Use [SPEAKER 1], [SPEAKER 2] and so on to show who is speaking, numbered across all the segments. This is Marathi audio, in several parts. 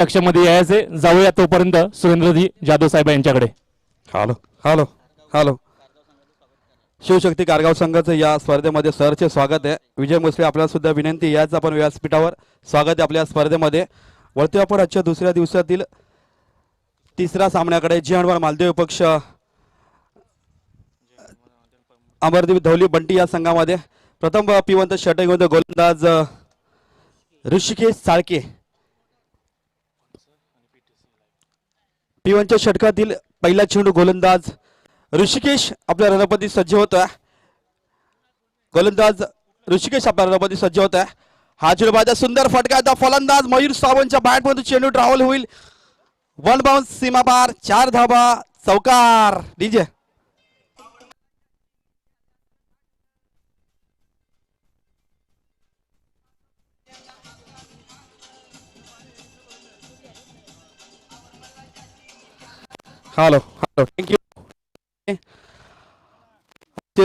[SPEAKER 1] कक्षामध्ये यायचे जाऊया तोपर्यंत सुरेंद्रजी जाधव साहेब यांच्याकडे.
[SPEAKER 2] Hello hello hello. Shivshakti Kargaon संघाचं या स्पर्धेमध्ये सरचे स्वागत आहे. विजय मुसळे आपल्याला सुद्धा विनंती, याच आपण व्यासपीठावर स्वागत आहे आपल्या स्पर्धेमध्ये. वरती आपण आजच्या दुसऱ्या दिवसातील तिसऱ्या सामन्याकडे जी हनुमान मालदेव पक्ष अमरदीप धवली बंटी या संघामध्ये प्रथम पिवंत षटक घेऊन गोलंदाज ऋषिकेश साळके. पिवंच्या षटकातील पहिला चेंडू गोलंदाज ऋषिकेश आपल्या रणपती सज्ज होतोय. गोलंदाज ऋषिकेश आपल्या रणपती सज्ज होतोय. हा चेंडू बाजा सुंदर फटका, फलंदाज मयूर सावंतच्या बॅटमधून चेंडू ट्रॅव्हल होईल. वन बाउन्स सीमा पार, 4 धाबा, चौकार. DJ hello hello. Thank you.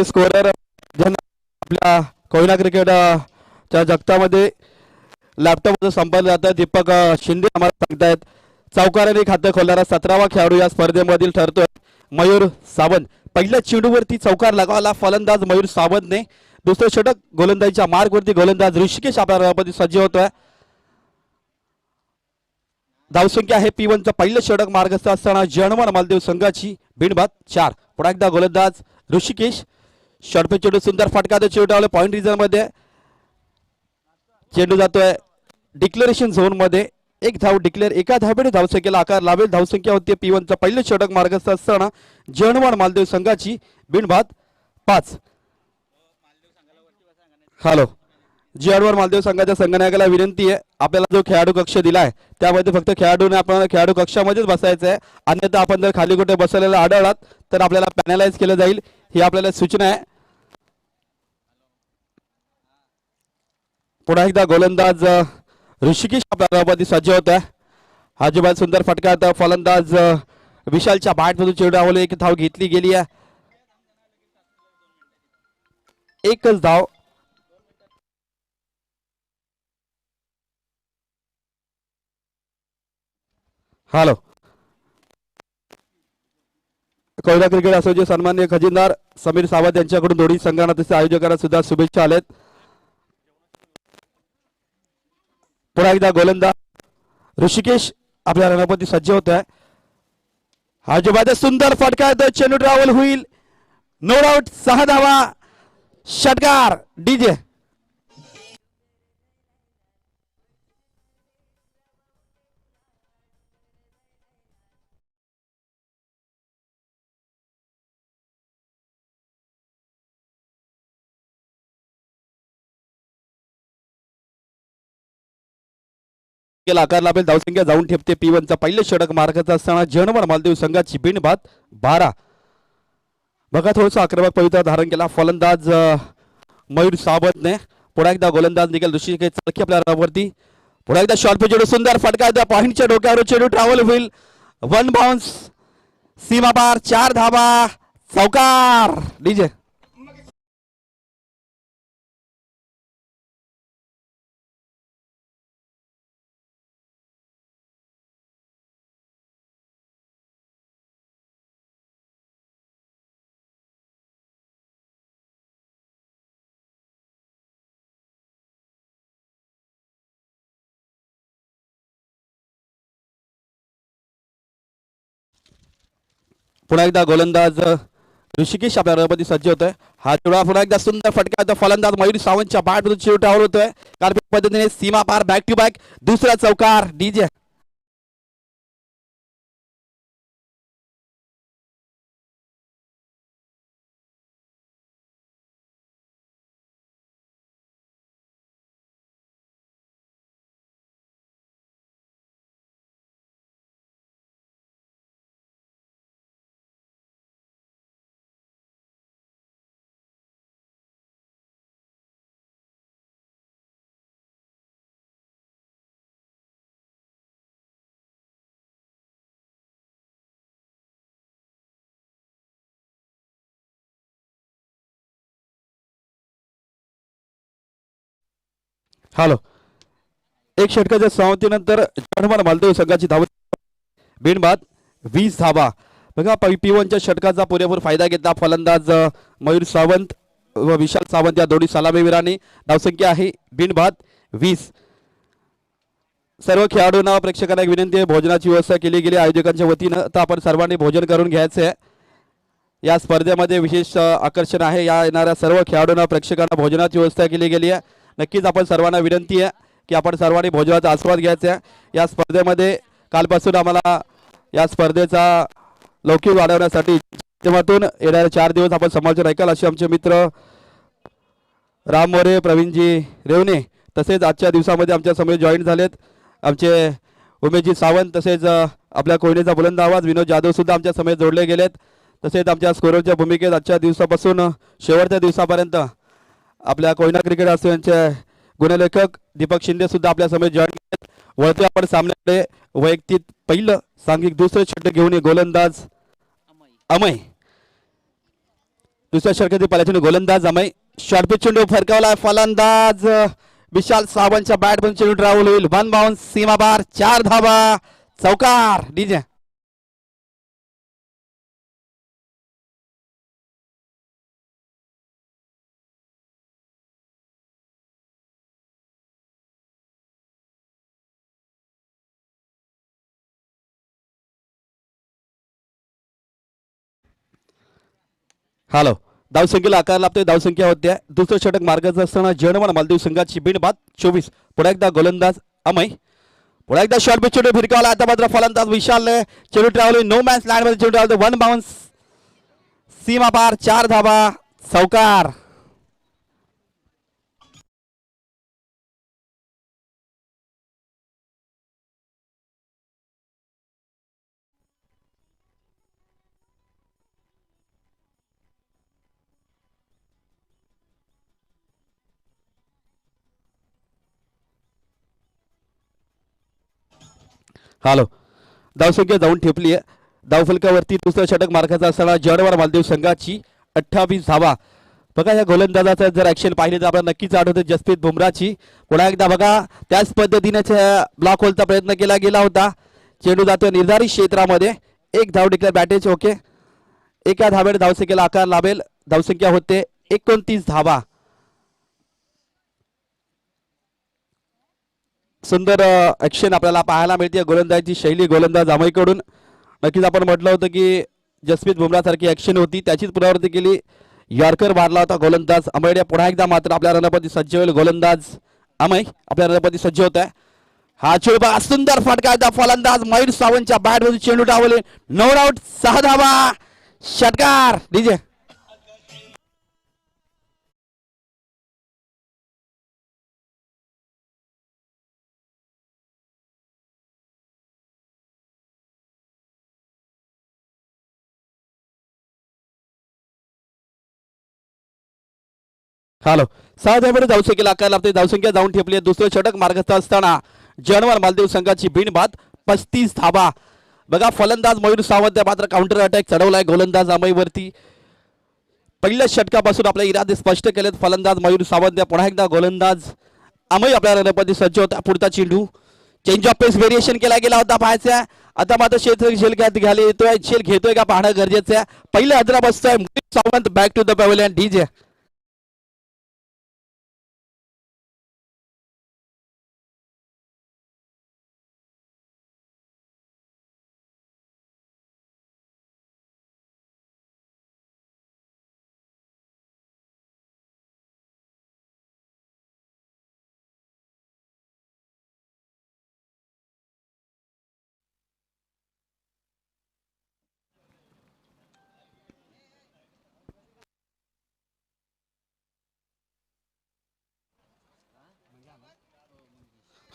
[SPEAKER 2] Scorer ज्यांना आपल्या कोयना क्रिकेटच्या जगतामध्ये लॅपटॉपमध्ये संपर्क जातात दीपक शिंदे आम्हाला सांगतायत. चौकाराने खातं खोलणारा 17वा खेळाडू या स्पर्धेमधील ठरतोय मयूर सावंत. पहिल्या चेंडूवरती चौकार लगावला फलंदाज मयूर सावंतने. दुसरं षटक गोलंदाजीच्या मार्गवरती गोलंदाज ऋषिकेश आपल्या रणपती सज्ज होतोय. धावसंख्या आहे P1चं पहिलं षटक मार्गस्थ असताना जनवन मालदेव संघाची बिनबाद 4. पुन्हा एकदा गोलंदाज ऋषिकेश. शॉर्टपे चेंडू सुंदर फटका, तो चेंडू आला पॉइंट रिझन मध्ये. चेंडू जातोय डिक्लेरेशन झोन मध्ये. एक धाव डिक्लेअर, एका धावेने धावसंख्येला आकार लावेल. धावसंख्या होती P1चं पहिलं षटक मार्गस्थ असताना जनवन मालदेव संघाची बिनबाद 5. हॅलो. जीआरवर मालदेव संघाच्या संघनायकाला विनंती आहे, आपल्याला जो खेळाडू कक्ष दिलाय त्यामध्ये फक्त खेळाडूने आपल्याला खेळाडू कक्षामध्येच बसायचं आहे. अन्यथा आपण जर खाली कुठे बसलेला आढळलात तर आपल्याला पॅनलाइज केलं जाईल, ही आपल्याला सूचना आहे. पुन्हा एकदा गोलंदाज ऋषिकेश आपल्या रणपती सज्ज होत आहे. हाजीबाद सुंदर फटका, तर फलंदाज विशालच्या बॅटमधून चेंडू आवले. एक धाव घेतली गेली आहे. एकच धाव. हॅलो. कोयना क्रिकेट असोसिएशन सन्माननीय खजिनदार समीर सावंत यांच्याकडून दोन्ही संघांना तसे आयोजकांना सुद्धा शुभेच्छा आल्यात. पुन्हा एकदा गोलंदाज ऋषिकेश आपल्या रणपती सज्ज होत आहे. आजूबाजू सुंदर फटका, तो चेंडू ट्रॅव्हल होईल. नो आउट, 6 धावा, षटकार. डीजे आकार लाभेल. धावसंख्या जाऊन ठेपते P1चा पहिलं षटक मार्गाचा असताना जनवन मालदेव संघाची बिनबाद 12. बघा थोडंसं आक्रमक पवित्रा धारण केला फलंदाज मयूर सावंतने. पुन्हा एकदा गोलंदाज निघेल ऋषिकेश साळके आपल्या रनावरती. पुन्हा एकदा शॉर्ट पे चेंडू सुंदर फटका, त्या पॉइंटच्या डोक्यावर चेंडू ट्रॅव्हल होईल. वन बाउन्स सीमा पार, 4 धाबा, चौकार. डीजे पुन्हा एकदा गोलंदाज ऋषिकेश आपल्या रणपती सज्ज होतोय. हा चेंडू पुन्हा एकदा सुंदर फटका, तर फलंदाज मयूर सावंतच्या बॅटमधून चेंडू ट्रॅव्हल होतोय. कार्पिक पद्धतीने सीमा पार, बॅक टू बॅक, दुसरा चौकार. DJ hello. एक षटकाच्या समाप्तीनंतर जनवर मालदेव संघाची धाव बिनबाद 20 धावा. बघा P1च्या षटकाचा पुरेपूर फायदा घेतला फलंदाज मयूर सावंत व विशाल सावंत या दोन्ही सलामीवीरांनी. धावसंख्या आहे बिनबाद 20. सर्व खेळाडूंना प्रेक्षकांना एक विनंती आहे, भोजनाची व्यवस्था केली गेली आयोजकांच्या वतीनं, तर आपण सर्वांनी भोजन करून घ्यायचं आहे. या स्पर्धेमध्ये विशेष आकर्षण आहे. या येणाऱ्या सर्व खेळाडूंना प्रेक्षकांना भोजनाची व्यवस्था केली गेली आहे. नक्कीच आपण सर्वांना विनंती आहे की आपण सर्वांनी भोजनाचा आस्वाद घ्यायचा आहे. या स्पर्धेमध्ये कालपासून आम्हाला या स्पर्धेचा लौकिक वाढवण्यासाठी माध्यमातून येणारे 4 दिवस आपण समालोचन ऐकाल असे आमचे मित्र राम मोरे, प्रवीणजी रेवणे तसेच आजच्या दिवसामध्ये आमच्या समोर जॉईन झालेत आमचे उमेशजी सावंत, तसेच आपल्या कोयनेचा बुलंद आवाज विनोद जाधव सुद्धा आमच्या समोर जोडले गेलेत. तसेच आमच्या स्कोररच्या भूमिकेत आजच्या दिवसापासून शेवटच्या दिवसापर्यंत आपल्या कोयना क्रिकेट असोसिएशनचे गुणलेखक दीपक शिंदे सुद्धा आपल्या समोर जॉईन केलेत. वळतो आपण सामन्याकडे. वैयक्तिक पहिलं सांघिक दुसरं षटक घेऊन गोलंदाज अमय. दुसऱ्या षटकातील पहिल्या गोलंदाज अमय. शॉर्टपिच चेंडू फरकावला. फलंदाज विशाल सावंतच्या बॅटमधून चेंडू ट्रॅव्हल होईल. 1 बाउन्स सीमाबार 4 धावा चौकार. DJ hello. धावसंख्येला आकार लाभतोय. धावसंख्या होत्या दुसरं षटक मार्गाचं असताना जनवन मालदीव संघाची बिनबाद 24. पुढे एकदा गोलंदाज अमय. पुढे एकदा शॉर्ट पिच चेंडू फिरकावला. आता मात्र फलंदाज विशाल चेंडू ट्रॅव्हलिंग नो मॅन्स लँड मध्ये चेंडू ट्रॅव्हल 1 बाउन्स सीमा पार 4 धावा चौकार. हॅलो. धावसंख्या जाऊन ठेपली आहे. धावफलकावरती दुसरं षटक मार्गाचा असताना जडवार मालदेव संघाची 28 धावा. बघा या गोलंदाजाचं जर ऍक्शन पाहिली तर आपल्याला नक्कीच आठवते जसप्रीत बुमराची. पुन्हा एकदा बघा त्याच पद्धतीने ब्लॉक होलचा प्रयत्न केला गेला होता. चेंडू जातो निर्धारित क्षेत्रामध्ये. एक धाव डिक्लेअर बॅटेज. ओके. एका धावेत धावसंख्येला आकार लाभेल. धावसंख्या होते 29 धावा. सुंदर ऍक्शन आपल्याला पाहायला मिळते गोलंदाजीची शैली गोलंदाज अमयकडून. नक्कीच आपण म्हटलं होतं की जसप्रीत बुमरासारखी ऍक्शन होती त्याचीच पुनरावृत्ती केली. यॉर्कर मारला होता गोलंदाज अमयने. पुन्हा एकदा मात्र आपल्या रणपती सज्ज होईल गोलंदाज अमय. आपल्या रणपती सज्ज होत आहे. हा चेंडू सुंदर फटका. फलंदाज मयूर सावंतच्या बॅटमधून चेंडू टावले. 9 आउट 6 धावा षटकार. DJ hello. 6 धावेवर धावसंख्येला आकार लाभते. धावसंख्या जाऊन ठेपली आहे. दुसरं षटक मार्गस्थ असताना जनवार मालदेव संघाची बिनबाद 35 धावा. बघा फलंदाज मयूर सावंत मात्र काउंटर अटॅक चढवलाय गोलंदाज अमयवरती. पहिल्या षटकापासून आपले इरादे स्पष्ट केलेत फलंदाज मयूर सावंत. पुन्हा एकदा गोलंदाज अमय आपल्या रणपती सज्ज होता. पुढचा चेंडू चेंज ऑफ पेस व्हेरिएशन केला गेला होता पाहायचा. आता मात्र क्षेत्र झेल घ्यायला येतोय. झेल घेतोय का पाहणं गरजेचं आहे. पहिल्या हजरा बसतोय Mayur Sawant. Back to the pavilion. DJ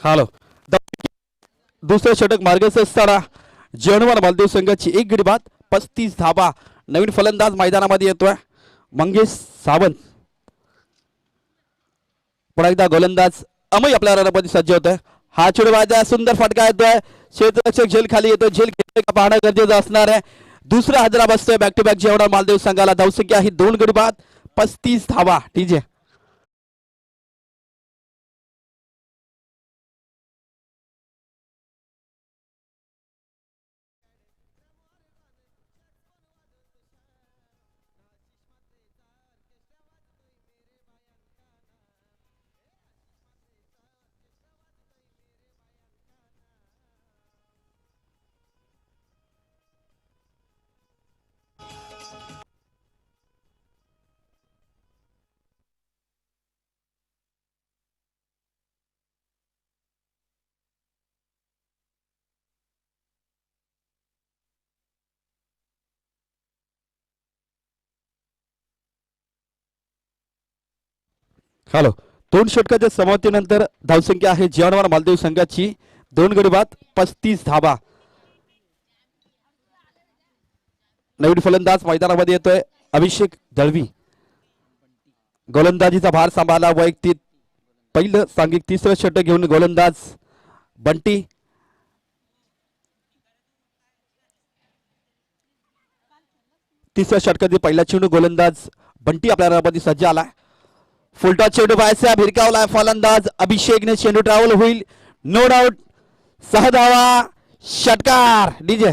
[SPEAKER 2] hello. दुसरं षटक मार्गस्थ असताना जनवार मालदेव संघाची एक गडी बाद 35 धावा. नवीन फलंदाज मैदानामध्ये येतोय मंगेश सावंत. पुन्हा एकदा गोलंदाज अमय आपल्या रणपती सज्ज होत आहे. हा चेंडू वाजला. सुंदर फटका येतोय. क्षेत्ररक्षक झेल खाली येतोय. झेल घेतोय का पाहणं गरजेचं असणार आहे. दुसरा हजरा बसतोय बॅक टू बॅक जेवढा मालदेव संघाला. धावसंख्या ही 2 गडी बाद 35 धावा. टीजे हॅलो, दोन षटकाच्या समाप्तीनंतर धावसंख्या आहे जीवनवार मालदेव संघाची 2 गडी बाद 35 धाबा. नवीन फलंदाज मैदानामध्ये येतोय अभिषेक दळवी. गोलंदाजीचा भार सांभाळला वैयक्तिक पहिलं सांघिक तिसरं षटक घेऊन गोलंदाज बंटी. तिसऱ्या षटकातील पहिला चेंडू गोलंदाज बंटी आपल्या रनामध्ये सज्ज आला. फुलटा चेंडू बाहेरचा भिरकावला फलंदाज अभिषेकने चेंडू ट्रॅव्हल होईल. नो डाऊट 6 धावा. षटकार डीजे.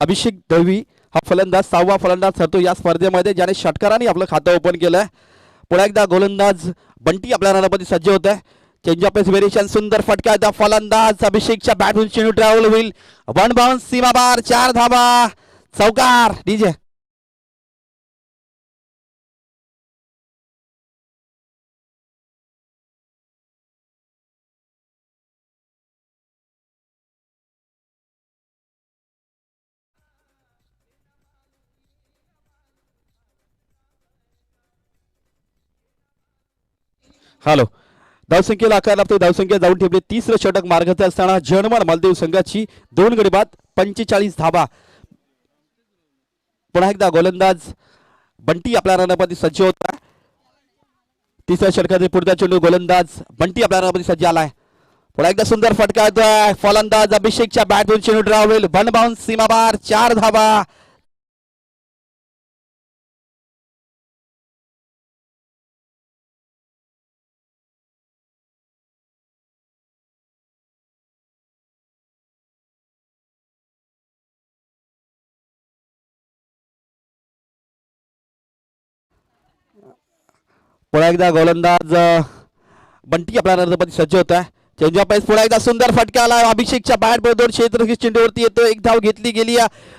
[SPEAKER 2] अभिषेक दळवी हा फलंदाज 6वा फलंदाज ठरतो या स्पर्धेमध्ये, ज्याने षटकाराने आपलं खातं ओपन केलंय. पुन्हा एकदा गोलंदाज बंटी आपल्या रनामध्ये सज्ज होत आहे. चेंज ऑफ पेस व्हेरिएशन सुंदर फटका एकदा फलंदाज अभिषेकच्या बॅटून चेंडू ट्रॅव्हल होईल. वन बाउन्स सीमाबार 4 धाबा. चौकार डीजे. हॅलो, धावसंख्येला आकार लागतो. धावसंख्या जाऊन ठेवली. तिसरं षटक मार्गाचे असताना जनमन मालदेव संघाची 2 गडी बाद 45 धाबा. पुन्हा एकदा गोलंदाज बंटी आपल्या रनामध्ये सज्ज होता. तिसऱ्या षटकातील पुढचा चेंडू गोलंदाज बंटी आपल्या रनामध्ये सज्ज आलाय. पुन्हा एकदा सुंदर फटका येतोय फलंदाज अभिषेकच्या बॅटून चेंडू ड्राव होईल. वन बाउन्स सीमाबार 4 धाबा. पुन्हा एकदा गोलंदाज बंटी आपल्या रनामध्ये सज्ज होता. चेंज ऑफ पेस पुन्हा एकदा सुंदर फटका आला अभिषेकच्या बॅट वर 2 क्षेत्ररक्षक चेंडूवरती येतो. एक धाव घेतली गेली.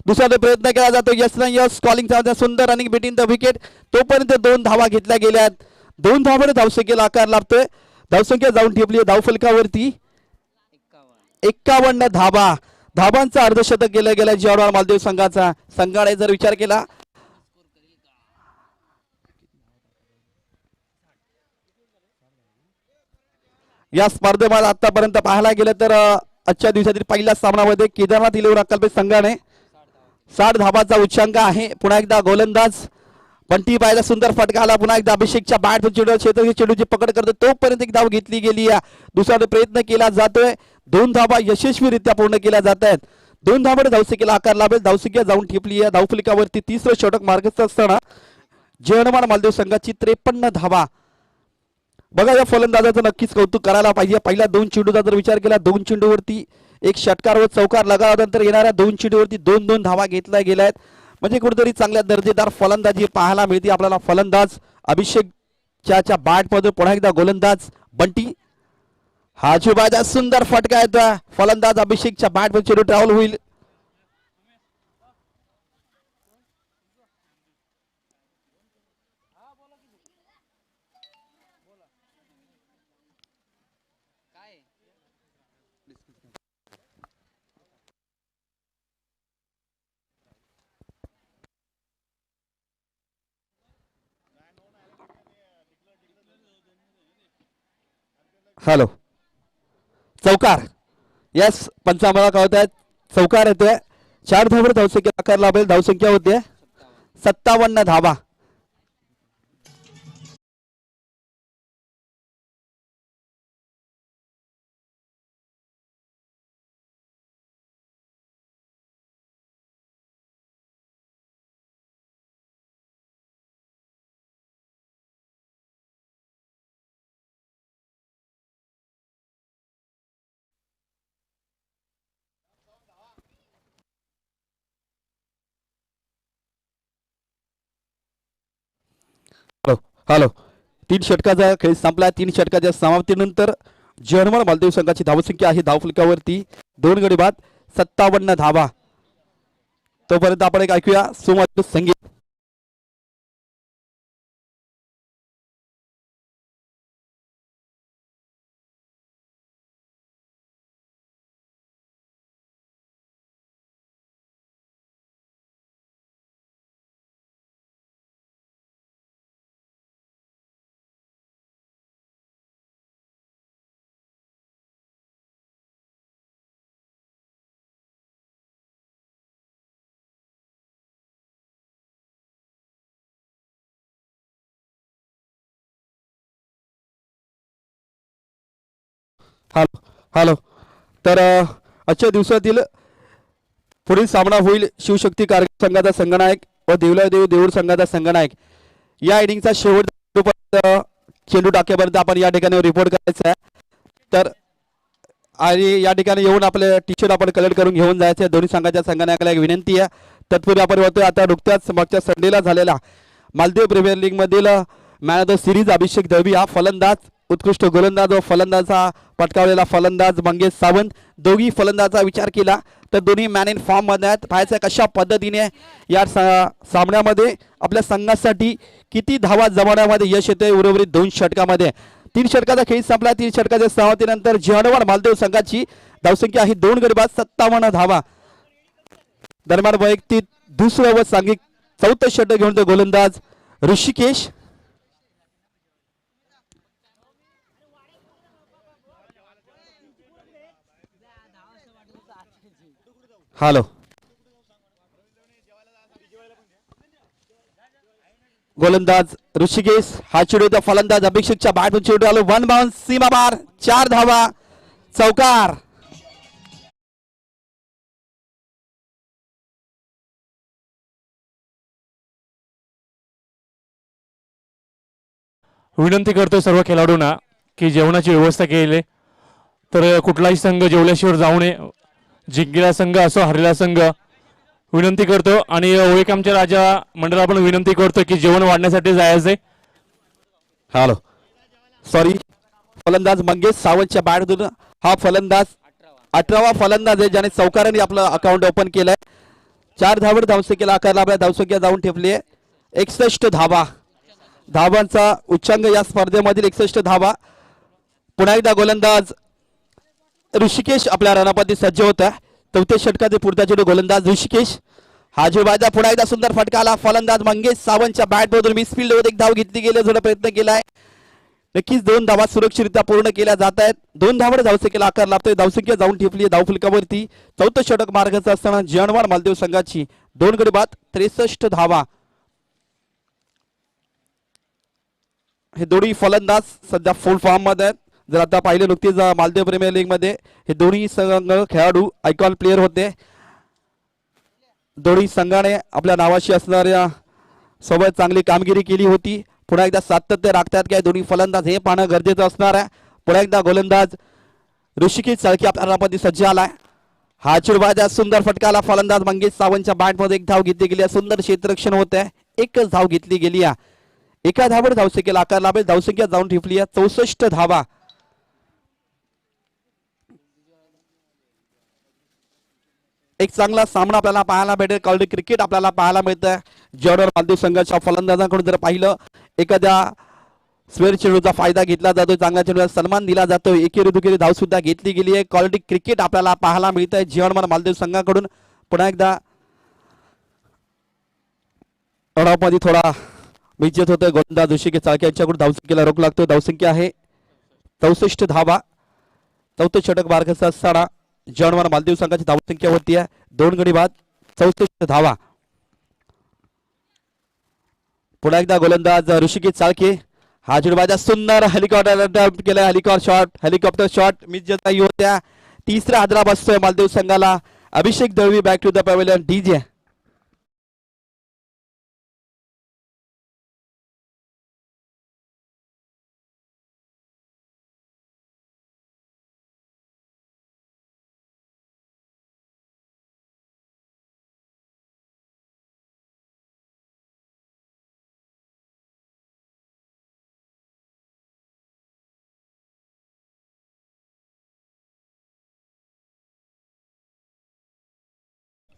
[SPEAKER 2] दुसरा प्रयत्न केला जातो. यस ना यस कॉलिंग सुंदर रनिंग बिटवीन द विकेट. तोपर्यंत 2 धावा घेतल्या गेल्यात. 2 धावाने धावसंख्येला आकार लाभतोय. धावसंख्या जाऊन ठेवली धावफलकावरती 51 धाबा. धाबांचा अर्धशतक केलं गेलं जीवनवार मालदेव संघाचा. संघाने जर विचार केला या स्पर्धेमध्ये आतापर्यंत पाहायला गेलं तर आजच्या दिवसातील पहिल्या सामन्यामध्ये केदारनाथ इलेव्हन अक्कलपेठ संघाने 60 धाबाचा उच्चांक आहे. पुन्हा एकदा गोलंदाज बंटी पाहायला सुंदर फटका आला. पुन्हा एकदा अभिषेकच्या बॅट चेंडू चेंडूची पकड करतो. तोपर्यंत एक धाव घेतली गेली. दुसरा प्रयत्न केला जातोय. 2 धाबा यशस्वीरित्या पूर्ण केल्या जात आहेत. 2 धाबाने धावसंख्येला आकार लाभेल. धावसंख्या जाऊन ठेपली आहे धावफलकावरती. तिसरं षटक मार्गस्थ असताना जीवनमान मालदेव संघाची 53 धाबा. बघा या फलंदाजाचं नक्कीच कौतुक करायला पाहिजे. पहिल्या 2 चेंडूचा जर विचार केला 2 चेंडूवरती एक षटकार व चौकार लगावल्यानंतर येणाऱ्या 2 चेंडूवरती 2-2 धावा घेतल्या गेल्या आहेत. म्हणजे कुठेतरी चांगल्या दर्जेदार फलंदाजी पाहायला मिळते आपल्याला. फलंदाज अभिषेकच्या बॅटमध्ये पुन्हा एकदा गोलंदाज बंटी. हाजूबाजा सुंदर फटका येतोय फलंदाज अभिषेकच्या बॅटमध्ये चेंडू ट्रॅव्हल होईल. हॅलो, चौकार. यस पंचामला कळत आहेत. चौकार येतोय. 4 धावांवर धावसंख्या आकार लाभेल. धावसंख्या होते 57 धाबा. हॅलो, 3 षटकाचा खेळ संपला. 3 षटकाच्या समाप्तीनंतर जनमन मालदेव संघाची धावसंख्या आहे धावफलकावरती 2 गडी बाद 57 धाबा. तोपर्यंत आपण एक ऐकूया सुमधुर संगीत. Hello hello. तर आजच्या दिवसातील पुढील सामना होईल शिवशक्ती कारगिल संघाचा संघनायक व देवला देव देऊळ संघाचा संघनायक. या इनिंगचा शेवट चेंडू टाकेपर्यंत आपण या ठिकाणी रिपोर्ट करायचा आहे. तर आणि या ठिकाणी येऊन आपले टी शर्ट आपण कलेक्ट करून घेऊन जायचे. दोन्ही संघाच्या संघनायकाला एक विनंती आहे. तत्पूर्वी आपण बघतोय आता नुकत्याच मागच्या संडेला झालेला मालदीव प्रीमियर लीग मधील मॅन ऑफ द सिरीज अभिषेक दळवी हा फलंदाज, उत्कृष्ट गोलंदाज व फलंदाजा पटकावलेला फलंदाज मंगेश सावंत, दोघी फलंदाजाचा विचार केला तर दोन्ही मॅन इन फॉर्म मध्ये आहेत. पाहायचं कशा पद्धतीने या सामन्यामध्ये आपल्या संघासाठी किती धावा जमवण्यामध्ये यश येते. उर्वरित 2 षटकामध्ये 3 षटकाचा खेळ संपला. 3 षटकाच्या समाप्तीनंतर जवाहर मालदेव संघाची धावसंख्या आहे 2 गडी बाद 57 धावा. दरम्यान वैयक्तिक दुसरं व सांघिक 4थं षटक घेऊन तो गोलंदाज ऋषिकेश. हॅलो. गोलंदाज ऋषिकेश हा चेंडू तर फलंदाज अभिषेकच्या बॅटून चेंडू आलो. 1 बाउंस सीमा बार 4 धावा चौकार.
[SPEAKER 1] विनंती करतोय सर्व खेळाडूंना की जेवणाची व्यवस्था केली तर कुठलाही संघ जेवल्याशिवाय जाऊ नये. जिंकलेला संघ असो हरलेला संघ विनंती करतो. आणि ओएकमच्या राजा मंडळाला पण विनंती करतो की जेवण वाढण्यासाठी जायचंय.
[SPEAKER 2] Hello sorry. फलंदाज मंगेश सावंतच्या बॅटमधून हा फलंदाज 18वा फलंदाज आहे ज्याने चौकाराने आपलं अकाउंट ओपन केलंय. 4 धावड धावसंख्येला आकारला. आपल्या धावसंख्या जाऊन ठेवली आहे 61 धावा. धावांचा उच्चांक या स्पर्धेमधील 61 धावा. पुन्हा एकदा गोलंदाज ऋषिकेश आपल्या रनापती सज्ज होता. 4थ्या षटकाचे पुढचा चेंडू गोलंदाज ऋषिकेश हा वायदा पुन्हा एकदा सुंदर फटका आला. फलंदाज मंगेश सावंतच्या बॅट मधून मिसफिल्ड मध्ये एक धाव घेतली गेली. थोडा प्रयत्न केलाय. नक्कीच 2 धावा सुरक्षितरित्या पूर्ण केल्या जात आहेत. 2 धावांवर धावसंख्येला आकार लागतोय. धावसंख्या जाऊन ठेपली आहे धावफलकावरती. 4थं षटक मार्गाचा असताना जवाहर मालदेव संघाची 2 गडी बाद 63 धावा. हे दोन्ही फलंदाज सध्या फुल फॉर्म मध्ये आहेत. जर आता पाहिले नुकतीच मालदीव प्रीमियर लीग मध्ये हे दोन्ही संघ खेळाडू आयकॉन प्लेयर होते. दोन्ही संघाने आपल्या नावाशी असणाऱ्या सोबत चांगली कामगिरी केली होती. पुन्हा एकदा सातत्य राखतात काय दोन्ही फलंदाज हे पाहणं गरजेचं असणार आहे. पुन्हा एकदा गोलंदाज ऋषिकेश साळकी आपल्या रनापती सज्ज आलाय. हा चेंडू सुंदर फटकाला. फलंदाज मंगेश सावंतच्या बॅट मध्ये एक धाव घेतली गेली. सुंदर क्षेत्ररक्षण होत आहे. एकच धाव घेतली गेली आहे. एका धावावर धावसंख्येला आकार लाभेल. धावसंख्या जाऊन ठेपली आहे 64 धावा. एक चांगला सामना आपल्याला पाहायला भेटेल. क्वालिटी क्रिकेट आपल्याला पाहायला मिळतं. जवाहर मालदीव संघाच्या फलंदाजांकडून जर पाहिलं एखाद्या स्क्वेअर चेंडूचा फायदा घेतला जातो. चांगल्या चेंडूला सन्मान दिला जातो. एकेरी दुकेरी धाव सुद्धा घेतली गेली आहे. क्वालिटी क्रिकेट आपल्याला पाहायला मिळतंय जवाहर मालदीव संघाकडून. पुन्हा एकदा मध्ये थोडा विजेत होतोय. गोलंदाज ऋषिकेश साळके यांच्याकडून धावसंख्येला रोख लागतो. धावसंख्या आहे 64 धावा. 4थं षटक मार्गाचा असताना जवाहर मालदीव संघाची धावसंख्या होती आहे 2 गडी बाद 64 धावा. पुन्हा एकदा गोलंदाज ऋषिकेश साळके हा चेंडू सुंदर हेलिकॉप्टर केला. हेलिकॉप्टर शॉट मिस जाई होत्या. 3रा हादरा बसतोय मालदीव संघाला. Abhishek Dalvi back to the pavilion. DJ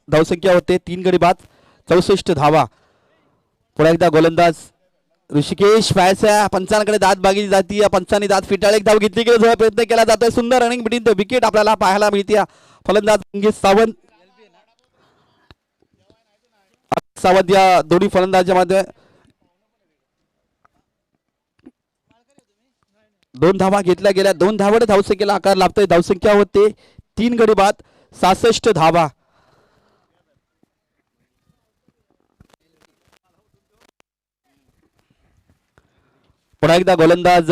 [SPEAKER 2] धावसंख्या होते 3 गडी बाद 64 धावा. पुन्हा एकदा गोलंदाज ऋषिकेश पाहायचा. पंचांकडे दात बागली जाती. पंचांनी दात फिटाळ एक धाव घेतली गेली. थोडा प्रयत्न केला जातोय. सुंदर रनिंग बिटवीन द विकेट आपल्याला पाहायला मिळते. फलंदाज मंगेश सावंत या दोन्ही फलंदाजांच्या मध्ये 2 धावा घेतल्या गेल्या. 2 धावांवर धावसंख्येला आकार लाभतोय. धावसंख्या होते 3 गडी बाद 66 धावा. पुन्हा एकदा गोलंदाज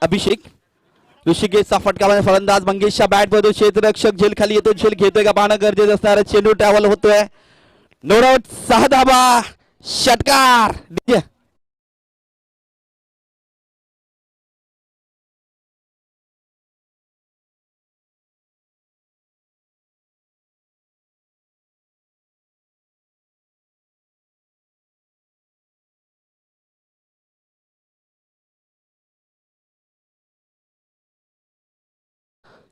[SPEAKER 2] अभिषेक ऋषिकेशचा फटका फलंदाज मंगेशच्या बॅट मधून क्षेत्ररक्षक झेल खाली येतो, झेल घेतोय का पाहणं गरजेचं असणार. चेंडू ट्रॅव्हल होतोय, नो डाऊट 6 धाबा, षटकार.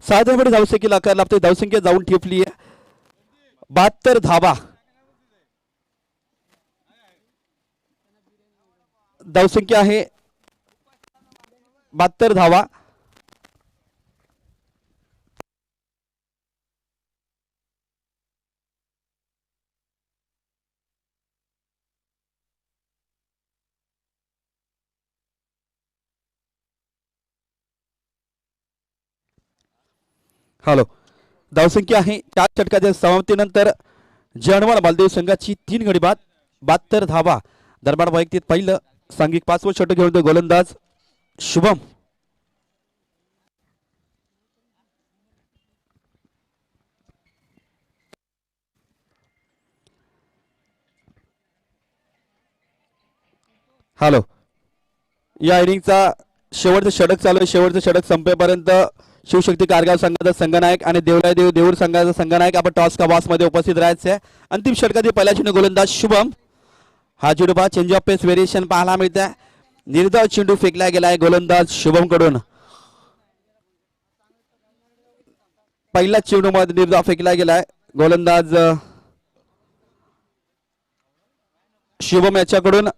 [SPEAKER 2] साधारणपणे धावसंख्येला आकार लागतोय, धावसंख्या जाऊन ठेपली आहे 72 धाबा. धावसंख्या आहे 72 धावा. हॅलो, धावसंख्या आहे 4 षटकाच्या समाप्तीनंतर जनवाड मालदेव संघाची 3 गडी बाद 72 धावा. दरम्यान वैयक्तिक पहिलं सांघिक 5वं षटक घेऊन तो गोलंदाज शुभम. हॅलो, या इनिंगचा शेवटचं षटक चालू आहे. शेवटचं षटक संपेपर्यंत शिवशक्ती कारगाव संघाचा संघनायक आणि देवराय देव देऊर संघाचा संघनायक आपण टॉस का बॉक्स मध्ये उपस्थित राहायचं आहे. अंतिम षटकातील पहिला चेंडू गोलंदाज शुभम. हा चेंडू पहा, चेंज ऑफ पेस व्हेरिएशन पाहायला मिळते. निर्धाव चेंडू फेकला गेलाय गोलंदाज शुभम कडून. पहिला चेंडू मध्ये निर्धाव फेकला गेलाय गोलंदाज शुभम याच्याकडून.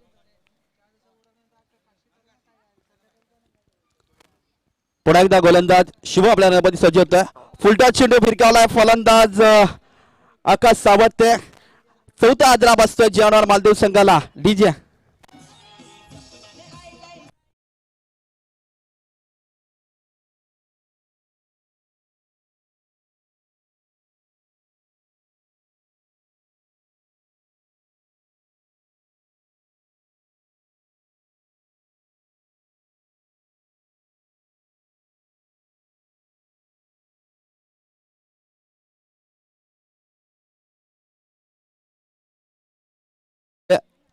[SPEAKER 2] पुन्हा एकदा गोलंदाज शुभम आपल्या रंगामध्ये सज्ज होता. फुलटा चेंडू फिरकावलाय फलंदाज आकाश सावंत. चौथा आदरा बसतोय जनवाड मालदेव संघाला. डीजे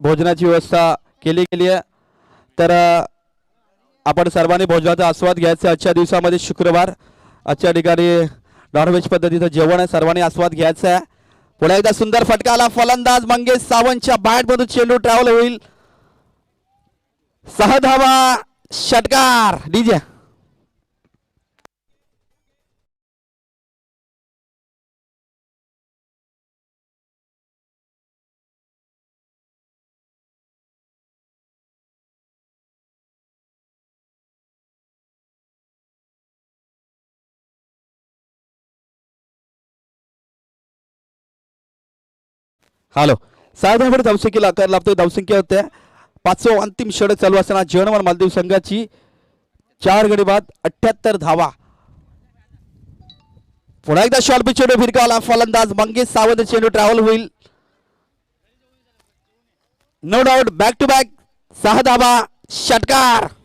[SPEAKER 2] भोजनाची व्यवस्था केली गेली आहे. तर आपण सर्वांनी भोजनाचा आस्वाद घ्यायचा. आजच्या दिवसामध्ये शुक्रवार, आजच्या ठिकाणी नॉनव्हेज पद्धतीचं जेवण आहे, सर्वांनी आस्वाद घ्यायचा आहे. पुन्हा एकदा सुंदर फटकाला फलंदाज मंगेश सावंतच्या बॅट मधून चेंडू ट्रॅव्हल होईल. 6 धावा, षटकार. डीजे हॅलो, 6 धावांवर धावसंख्येला आकार लाभतोय. धावसंख्या होते 5वं अंतिम षटक चालू असताना जनवाड मालदेव संघाची 4 गडी बाद 78 धावा. पुन्हा एकदा शॉर्ट पिच चेंडू फिरकावला फलंदाज मंगेश सावंत. चेंडू ट्रॅव्हल होईल, no doubt. Back to back 6 धावा, षटकार.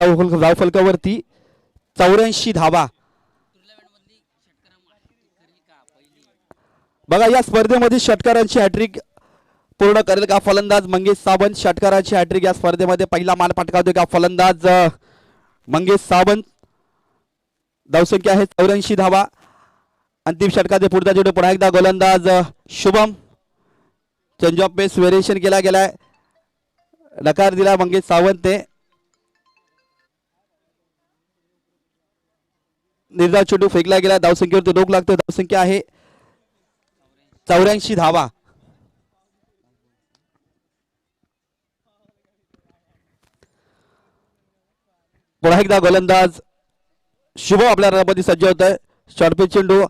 [SPEAKER 2] धाव फलकावरती 84 धावा. बघा, या स्पर्धेमध्ये षटकारांची हॅट्रिक पूर्ण करेल का फलंदाज मंगेश सावंत. षटकारांची हॅट्रिक या स्पर्धेमध्ये पहिला मान पटकावतोय का फलंदाज मंगेश सावंत. धावसंख्या आहे 84 धावा. अंतिम षटकाचे पुढचा चेंडू पुन्हा एकदा गोलंदाज Shubham. Change of pace variation केला गेलाय, नकार दिला मंगेश सावंत. निर्धाव चेंडू फेकला गेला. धावसंख्येवर रोख लागतो. धावसंख्या आहे 84 धावा. पुन्हा एकदा गोलंदाज शुभम आपल्या रनामध्ये सज्ज होत आहे. शॉर्टपिच चेंडू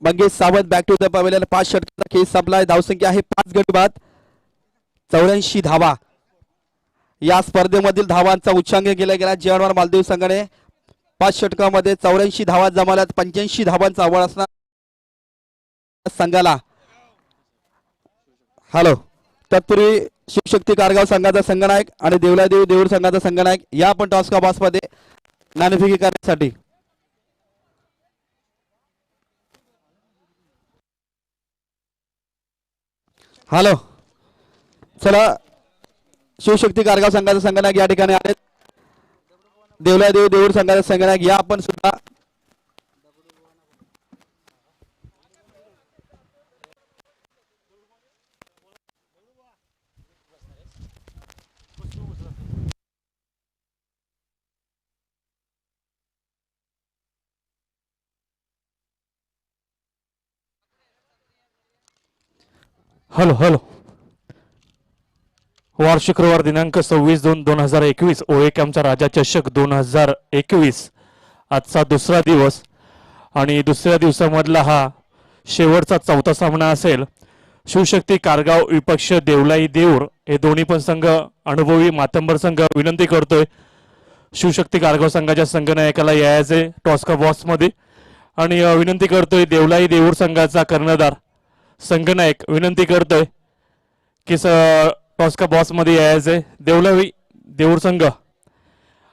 [SPEAKER 2] Mangesh Sawant. Back to the pavilion. 5 षटकाचा खेळ संपलाय. धावसंख्या आहे 5 गडी बाद 84 धावा. या स्पर्धेमधील धावांचा उच्चांक केला गेला. जीवनवार मालदेव संघाने 5 षटकामध्ये 84 धावा जमावल्यात. 85 धावांचा आव्हान असणार संघाला. हॅलो, तत्पूर्वी शिवशक्ती कारगाव संघाचा संघनायक आणि देवलादेव देऊर संघाचा संघनायक या पण टॉस का बॉक्स मध्ये नाणेफेकी करण्यासाठी. हॅलो, चला, शिवशक्ती कारगाव संघाचा संघनायक या ठिकाणी आहेत. देवलादेव देऊर संघाचा संघनायक या आपण सुद्धा
[SPEAKER 1] हॅलो हॅलो. वार शुक्रवार दिनांक 26/2/2021 ओएकॅमचा राजा चषक 2021 आजचा दुसरा दिवस आणि दुसऱ्या दिवसामधला हा शेवटचा चौथा सामना असेल. शिवशक्ती कारगाव विपक्ष देवलाई देऊर हे दोन्ही पण संघ अनुभवी मातंबर संघ. विनंती करतोय शिवशक्ती कारगाव संघाच्या संघनायकाला यायचे टॉस्का बॉक्समध्ये आणि विनंती करतोय देवलाई देऊर संघाचा कर्णधार संघनायक विनंती करतोय की टॉस्का बॉक्समध्ये यायचे. देवलाई देऊर संघ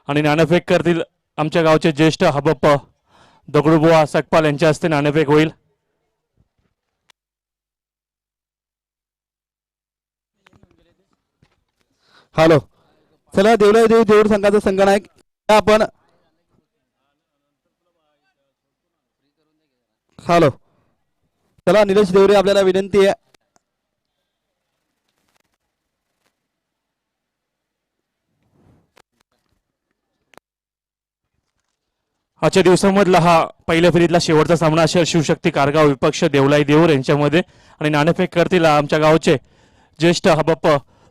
[SPEAKER 1] आणि नाणेफेक करतील आमच्या गावचे ज्येष्ठ हबप्प दगडूबुवा सकपाल यांच्या हस्ते नाणेफेक होईल.
[SPEAKER 2] हॅलो, चला, देवलादेव देऊर संघाचा संघनायक आपण. हॅलो, चला, निलेश देवरे आपल्याला विनंती आहे.
[SPEAKER 1] आजच्या दिवसामधला हा पहिल्या फेरीतला शेवटचा सामना असेल शिवशक्ती कारगाव विपक्ष देवलाई देऊर यांच्यामध्ये आणि नाणेफेक करतील आमच्या गावचे ज्येष्ठ हबप्प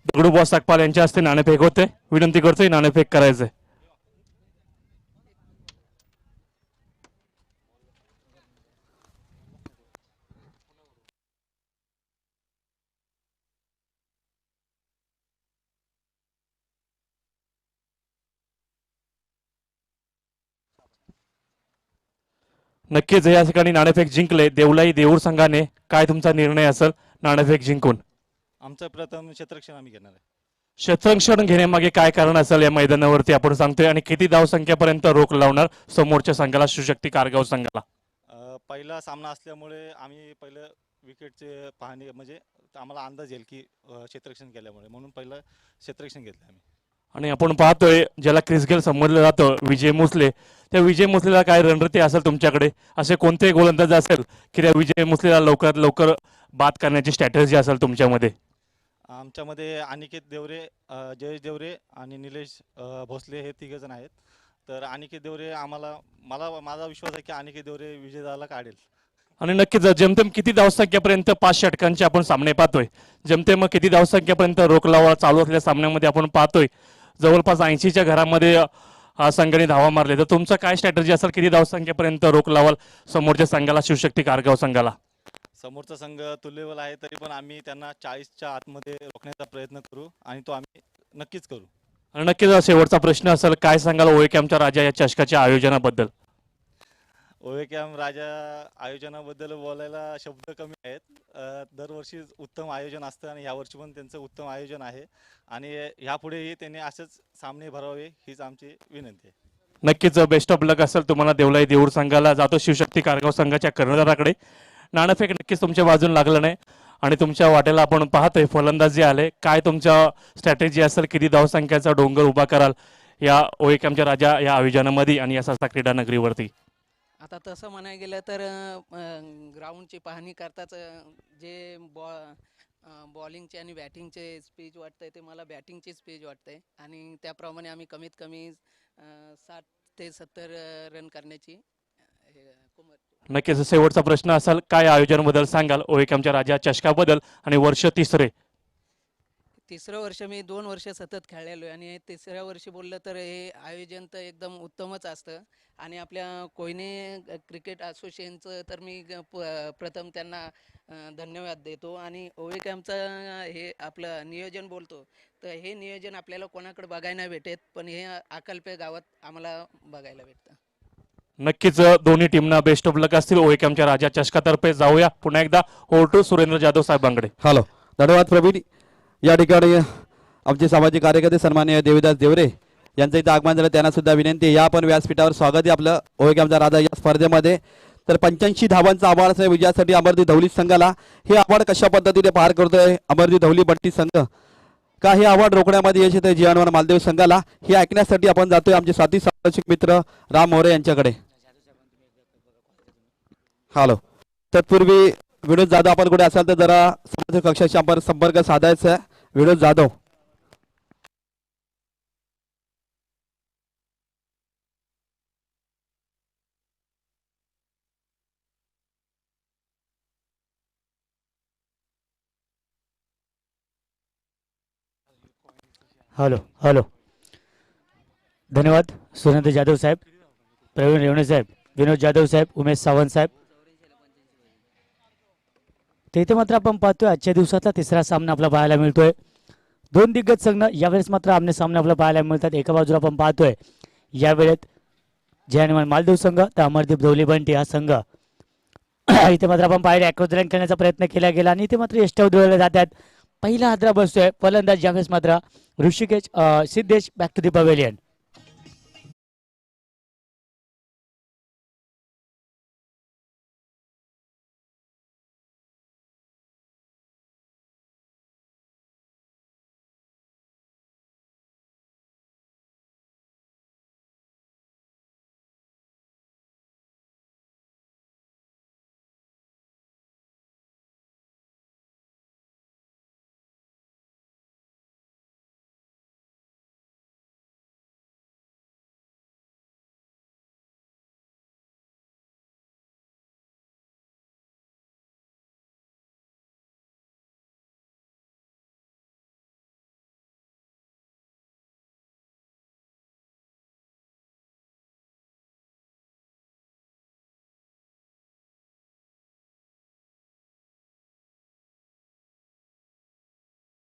[SPEAKER 1] दगडूबुवा सकपाल यांच्या हस्ते नाणेफेक होते. विनंती करतोय नाणेफेक करायचंय. नक्कीच या ठिकाणी नाणेफेक जिंकले देवलाई देऊर संघाने. काय तुमचा निर्णय असेल नाणेफेक जिंकून?
[SPEAKER 3] आमचं प्रथम क्षेत्ररक्षण आम्ही घेणार आहे.
[SPEAKER 1] क्षेत्ररक्षण घेण्यामागे काय कारण असेल या मैदानावरती आपण सांगतोय आणि किती धावसंख्येपर्यंत रोख लावणार समोरच्या संघाला शिवशक्ती कारगाव संघाला?
[SPEAKER 3] पहिला सामना असल्यामुळे आम्ही पहिलं विकेटचे पाहणी म्हणजे आम्हाला अंदाज येईल की क्षेत्ररक्षण केल्यामुळे, म्हणून पहिलं क्षेत्ररक्षण घेतलं आम्ही.
[SPEAKER 1] आणि आपण पाहतोय ज्याला क्रिस गेल समजलं जातं विजय मुसले, त्या विजय मुसलेला काय रणनीती असेल तुमच्याकडे? असे कोणते गोलंदाज असेल की त्या विजय मुसलेला लवकरात लवकर बाद करण्याची स्ट्रॅटेजी असेल तुमच्यामध्ये?
[SPEAKER 3] आमच्यामध्ये अनिकेत देवरे, जयेश देवरे आणि निलेश भोसले हे तिघजण आहेत. तर अनिकेत देवरे माझा विश्वास आहे की अनिकेत देवरे विजयाला काढेल.
[SPEAKER 1] आणि नक्कीच जमतेम किती धावसंख्येपर्यंत 5 षटकांचे आपण सामने पाहतोय, जमतेम किती धावसंख्येपर्यंत रोख लावा चालू असलेल्या सामन्यामध्ये आपण पाहतोय जवळपास 80च्या घरामध्ये संघाने धावा मारले. तर तुमचं काय स्ट्रॅटेजी असेल, किती धावसंख्येपर्यंत रोख लावाल समोरच्या संघाला शिवशक्ती कारगाव संघाला?
[SPEAKER 3] समोरचा संघ तुल्यबल आहे तरी पण आम्ही त्यांना 40च्या आतमध्ये रोखण्याचा प्रयत्न करू आणि तो आम्ही नक्कीच करू.
[SPEAKER 1] आणि नक्कीच शेवटचा प्रश्न असेल, काय सांगाल ओएकॅमच्या राजा या चषकाच्या आयोजनाबद्दल?
[SPEAKER 3] ओएकॅम राजा आयोजनाबद्दल बोलायला शब्द कमी आहेत. दरवर्षी उत्तम आयोजन असतं आणि यावर्षी पण त्यांचं उत्तम आयोजन आहे आणि ह्यापुढेही त्यांनी असंच सामने भरावे हीच आमची विनंती आहे.
[SPEAKER 1] नक्कीच बेस्ट ऑफ लक असेल तुम्हाला देवलाई देऊर संघाला. जातो शिवशक्ती कारगाव संघाच्या कर्णधाराकडे. नाणेफेक नक्कीच तुमच्या बाजून लागलं नाही आणि तुमच्या वाट्याला आपण पाहतोय फलंदाजी आले. काय तुमच्या स्ट्रॅटेजी असेल, किती धावसंख्याचा डोंगर उभा कराल या ओएकॅमच्या राजा या आयोजनामध्ये आणि या संस्था क्रीडा नगरीवरती?
[SPEAKER 4] आता तसं म्हणायला गेलं तर ग्राउंडची पाहणी करताच जे बॉलिंगचे आणि बॅटिंगचे स्पीच वाटतंय ते मला बॅटिंगची स्पीच वाटतंय आणि त्याप्रमाणे आम्ही कमीत कमी 60 ते 70 रन करण्याची
[SPEAKER 1] नक्कीच शेवटचा प्रश्न असेल, काय आयोजनाबद्दल सांगाल ओएकॅमच्या राजा चषकाबद्दल आणि वर्ष
[SPEAKER 4] तिसरं वर्ष मी 2 वर्ष सतत खेळलेलो आहे आणि तिसऱ्या वर्षी बोललं तर हे आयोजन तर एकदम उत्तमच असतं आणि आपल्या कोयने क्रिकेट असोसिएशनचं तर मी प्रथम त्यांना धन्यवाद देतो आणि ओएकॅमचं हे आपलं नियोजन बोलतो तर हे नियोजन आपल्याला कोणाकडे बघायला नाही भेटत, पण हे अकल्पे गावात आम्हाला बघायला भेटतं.
[SPEAKER 1] नक्कीच दोन्ही टीमना बेस्ट ऑफ लक असतील. ओएकॅमच्या राजा चषकातर्फे जाऊया पुन्हा एकदा ओव्हर टू सुरेंद्र जाधव साहेबांकडे.
[SPEAKER 2] हॅलो, धन्यवाद प्रवीण. या ठिकाणी आमचे सामाजिक कार्यकर्ते सन्माननीय देवीदास देवरे यांचं इथं आगमन झालं, त्यांना सुद्धा विनंती आहे. या पण व्यासपीठावर स्वागत आहे आपलं ओएकॅमचा राजा या स्पर्धेमध्ये. तर 85 धावांचा आभार विजयासाठी अमरदीप धवली संघाला. हे आव्हाड कशा पद्धतीने पार करतोय अमरदीप धवली बट्टी संघ, का हे आव्हाड रोखण्यामध्ये यश येते जीवनवान मालदेव संघाला, हे ऐकण्यासाठी आपण जातोय आमचे साथी संरक्षक मित्र राम मोरे यांच्याकडे. हॅलो, तत्पूर्वी विनोद जाधव आपण कुठे असाल तर जरा समर्थक कक्षाशी आपण संपर्क साधायचा आहे. विनोद जाधव.
[SPEAKER 5] हॅलो हॅलो, धन्यवाद सुरेंद्र जाधव साहेब, प्रवीण रेवणे साहेब, विनोद जाधव साहेब, उमेश सावंत साहेब. तेथे मात्र आपण पाहतोय आजच्या दिवसातला तिसरा सामना आपला पाहायला मिळतोय. दोन दिग्गज संघ यावेळेस मात्र आमने सामने आपल्याला पाहायला मिळतात. एका बाजूला आपण पाहतोय यावेळेत जयहनुमान मालदेव संघ तर अमरदीप धवली बंटी हा संघ. इथे मात्र आपण पाहिलं ॲक्रोच लाईन करण्याचा प्रयत्न केला गेला आणि इथे मात्र यष्टव उधळले जातात. पहिला हादरा बसतोय फलंदाज यावेळेस मात्र Rishikesh Siddhesh back to the pavilion.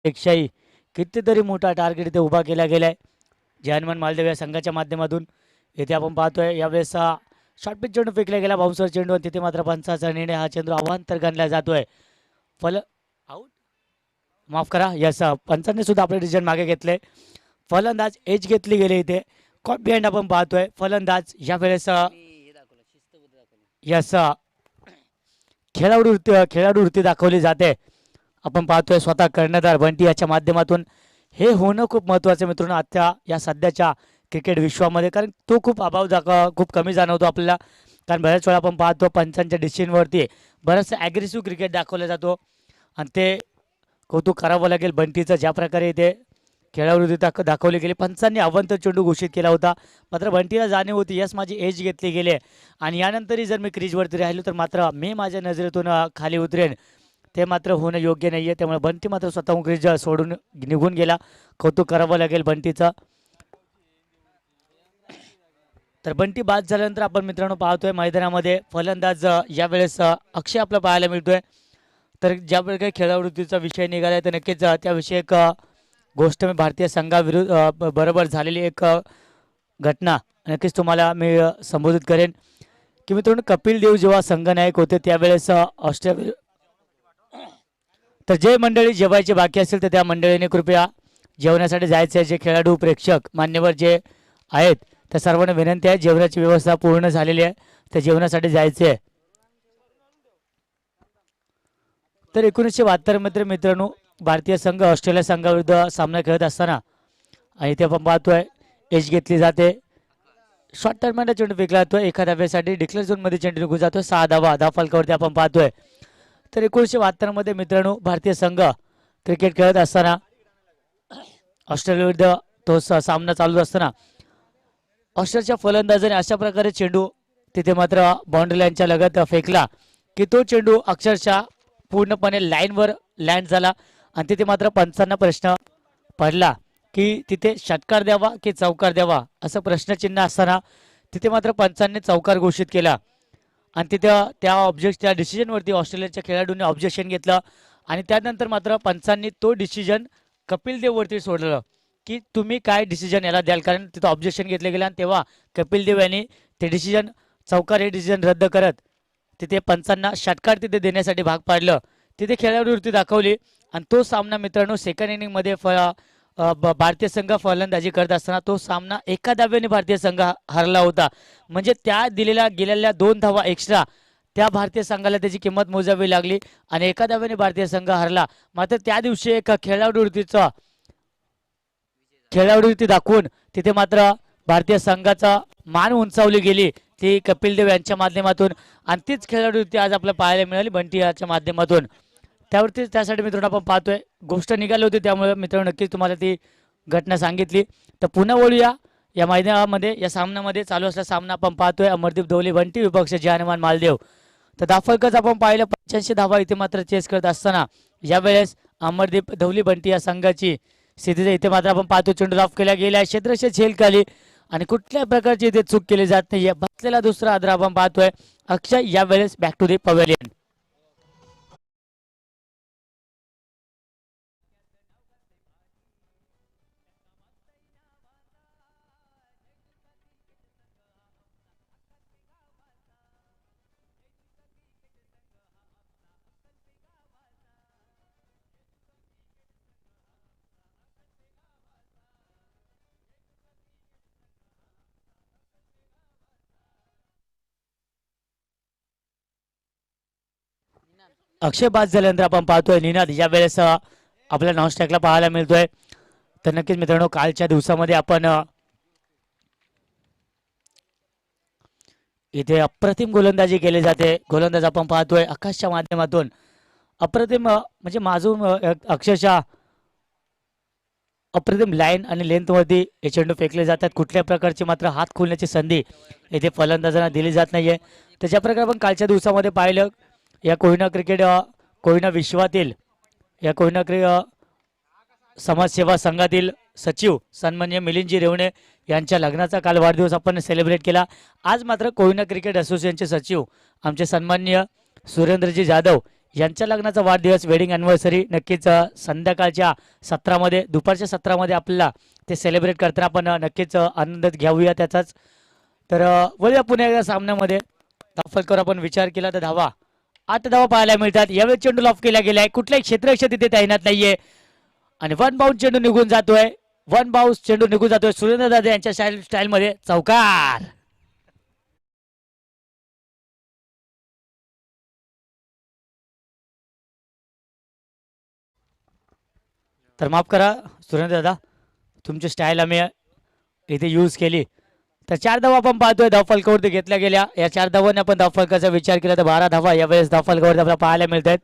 [SPEAKER 5] पेक्षाही कितीतरी मोठा टार्गेट इथे उभा केला गेलाय जयहनुमान मालदेव या संघाच्या माध्यमातून. इथे आपण पाहतोय यावेळेस शॉर्ट पिच चेंडू फेकला गेला, बाउन्सर चेंडू, तिथे मात्र पंचाचा निर्णय हा चेंडू अवांतर गणला जातोय. आउट माफ करा, यस पंचांनी सुद्धा आपले डिसिजन मागे घेतले. फलंदाज एज घेतली गेली इथे. कॉट बिहाइंड आपण पाहतोय फलंदाज यावेळेस यस खेळाडू वृत्ती दाखवली जाते. आपण पाहतोय स्वतः कर्णधार बंटी याच्या माध्यमातून हे होणं खूप महत्त्वाचं मित्रांनो आजच्या या सध्याच्या क्रिकेट विश्वामध्ये, कारण तो खूप खूप कमी जाणवतो आपल्याला. कारण बऱ्याच वेळा आपण पाहतो पंचांच्या डिसिजनवरती बरंचसं ॲग्रेसिव्ह क्रिकेट दाखवलं जातो आणि ते कौतुक करावं लागेल बंटीचं. ज्या प्रकारे इथे खेळावृत्ती दाखवली गेली, पंचांनी अवंत चेंडू घोषित केला होता, मात्र बंटीला जाणीव होती यस माझी एज घेतली गेली आणि यानंतरही जर मी क्रीजवरती राहिलो तर मात्र मी माझ्या नजरेतून खाली उतरेन, ते मात्र होणं योग्य नाही आहे. त्यामुळे बंटी मात्र स्वतःहून क्रीज सोडून निघून गेला. कौतुक करावं लागेल बंटीचं. तर बंटी बाद झाल्यानंतर आपण मित्रांनो पाहतोय मैदानामध्ये फलंदाज यावेळेस अक्षय आपला पाहायला मिळतोय. तर ज्या प्रकारे खेळावृत्तीचा विषय निघाला तर नक्कीच त्याविषयी एक गोष्ट मी भारतीय संघाविरुद्ध बरोबर झालेली एक घटना नक्कीच तुम्हाला मी संबोधित करेन की मित्रांनो कपिल देव जेव्हा संघनायक होते त्यावेळेस ऑस्ट्रेलिया, तर जे मंडळी जेवायचे बाकी असेल तर त्या मंडळीने कृपया जेवणासाठी जायचं आहे. जे खेळाडू प्रेक्षक मान्यवर जे आहेत त्या सर्वांना विनंती आहे, जेवणाची व्यवस्था पूर्ण झालेली आहे, त्या जेवणासाठी जायचे आहे. तर 1972 मध्ये मित्रांनो भारतीय संघ ऑस्ट्रेलिया संघाविरुद्ध सामना खेळत असताना आणि इथे आपण पाहतोय एज घेतली जाते, शॉर्ट टर्ममध्ये चेंडू फेकला जातोय, एका धाब्यासाठी डिक्लेअर झोनमध्ये चेंडू निघून जातोय, 6 धावा फलकावरती आपण पाहतोय. तर 1972 मध्ये मित्रांनो भारतीय संघ क्रिकेट खेळत असताना ऑस्ट्रेलिया विरुद्ध तो सामना चालू असताना ऑस्ट्रेलियाच्या फलंदाजाने अशा प्रकारे चेंडू तिथे मात्र बाउंड्री लाईनच्या लगत फेकला की तो चेंडू अक्षरशः पूर्णपणे लाईनवर लँड झाला आणि तिथे मात्र पंचांना प्रश्न पडला की तिथे षटकार द्यावा की चौकार द्यावा असं प्रश्नचिन्ह असताना तिथे मात्र पंचांनी चौकार घोषित केला आणि तिथे त्या डिसिजनवरती ऑस्ट्रेलियाच्या खेळाडूंनी ऑब्जेक्शन घेतलं आणि त्यानंतर मात्र पंचांनी तो डिसिजन कपिल देव वरती सोडलं की तुम्ही काय डिसिजन याला द्याल, कारण तिथं ऑब्जेक्शन घेतलं गेलं आणि तेव्हा कपिल देव यांनी ते डिसिजन चौकार हे डिसिजन रद्द करत तिथे पंचांना षटकार तिथे देण्यासाठी भाग पाडलं. तिथे खेळाडूवृत्ती दाखवली आणि तो सामना मित्रांनो सेकंड इनिंगमध्ये भारतीय संघ फलंदाजी करत असताना तो सामना एका धाव्याने भारतीय संघ हरला होता. म्हणजे त्या दिलेल्या गेलेल्या 2 धावा एक्स्ट्रा त्या भारतीय संघाला त्याची किंमत मोजावी लागली आणि एका धाव्याने भारतीय संघ हरला. मात्र त्या दिवशी एक खेळाडूवृत्ती दाखवून तिथे मात्र भारतीय संघाचा मान उंचावली गेली ती कपिल देव यांच्या माध्यमातून आणि तीच खेळाडूवृत्ती आज आपल्याला पाहायला मिळाली बंटी याच्या माध्यमातून. त्यासाठी मित्रांनो आपण पाहतोय गोष्ट निघाली होती, त्यामुळे मित्रांनो नक्कीच तुम्हाला ती घटना सांगितली. तर पुन्हा वळूया या मैदानामध्ये, या सामन्यामध्ये चालू असलेला सामना आपण पाहतोय अमरदीप धवली बंटी विपक्ष जानमान मालदेव. तर दाफलकच आपण पाहिलं 85 धावा इथे मात्र चेस करत असताना यावेळेस अमरदीप धवली बंटी या संघाची स्थिती इथे मात्र आपण पाहतो चेंडू ऑफ केला गेला, क्षेत्रशः झेल खाली आणि कुठल्याही प्रकारची इथे चूक केली जात नाही. बसलेला दुसरा आदर आपण पाहतोय अक्षय यावेळेस बॅक टू द पवेलियन. अक्षय बाद झाल्यानंतर आपण पाहतोय निनाद यावेळेस आपल्या नॉन स्ट्राईकला पाहायला मिळतोय. तर नक्कीच मित्रांनो कालच्या दिवसामध्ये आपण इथे अप्रतिम गोलंदाजी केली जाते. गोलंदाज आपण पाहतोय आकाशच्या माध्यमातून अप्रतिम म्हणजे माझून अक्षरशः अप्रतिम लाईन आणि लेंथवरती हे चेंडू फेकले जातात. कुठल्या प्रकारची मात्र हात खोलण्याची संधी इथे फलंदाजांना दिली जात नाहीये. तर ज्या प्रकारे आपण कालच्या दिवसामध्ये पाहिलं या कोहिना विश्वातील या समाजसेवा संघातील सचिव सन्माननीय मिलिंदजी रेवणे यांच्या लग्नाचा काल वाढदिवस आपण सेलिब्रेट केला. आज मात्र कोहिना क्रिकेट असोसिएशनचे सचिव आमचे सन्माननीय सुरेंद्रजी जाधव यांच्या लग्नाचा वाढदिवस वेडिंग अॅनिव्हर्सरी नक्कीच संध्याकाळच्या सत्रामध्ये दुपारच्या सत्रामध्ये आपल्याला ते सेलिब्रेट करताना आपण नक्कीच आनंद घेऊया त्याचाच. तर वळूया पुन्हा एकदा सामन्यामध्ये दाफलकर आपण विचार केला तर 8 धावा पाहायला मिळतात. यावेळी चेंडू ऑफ केला गेलाय, कुठल्याही क्षेत्ररक्षक तिथे तैनात नाहीये आणि 1 बाउंड चेंडू निघून जातोय. 1 बाउंड चेंडू निघून जातोय सुरेंद्र दादा यांच्या स्टाईल मध्ये चौकार. तर माफ करा सुरेंद्र दादा, तुमची स्टाईल आम्ही इथे यूज केली. तर 4 धावा आपण पाहतोय धावफलकावरती घेतल्या गेल्या. या 4 धावांनी आपण धावफलकाचा विचार केला तर 12 धावा यावेळेस धावफलकावरती आपल्याला पाहायला मिळत आहेत.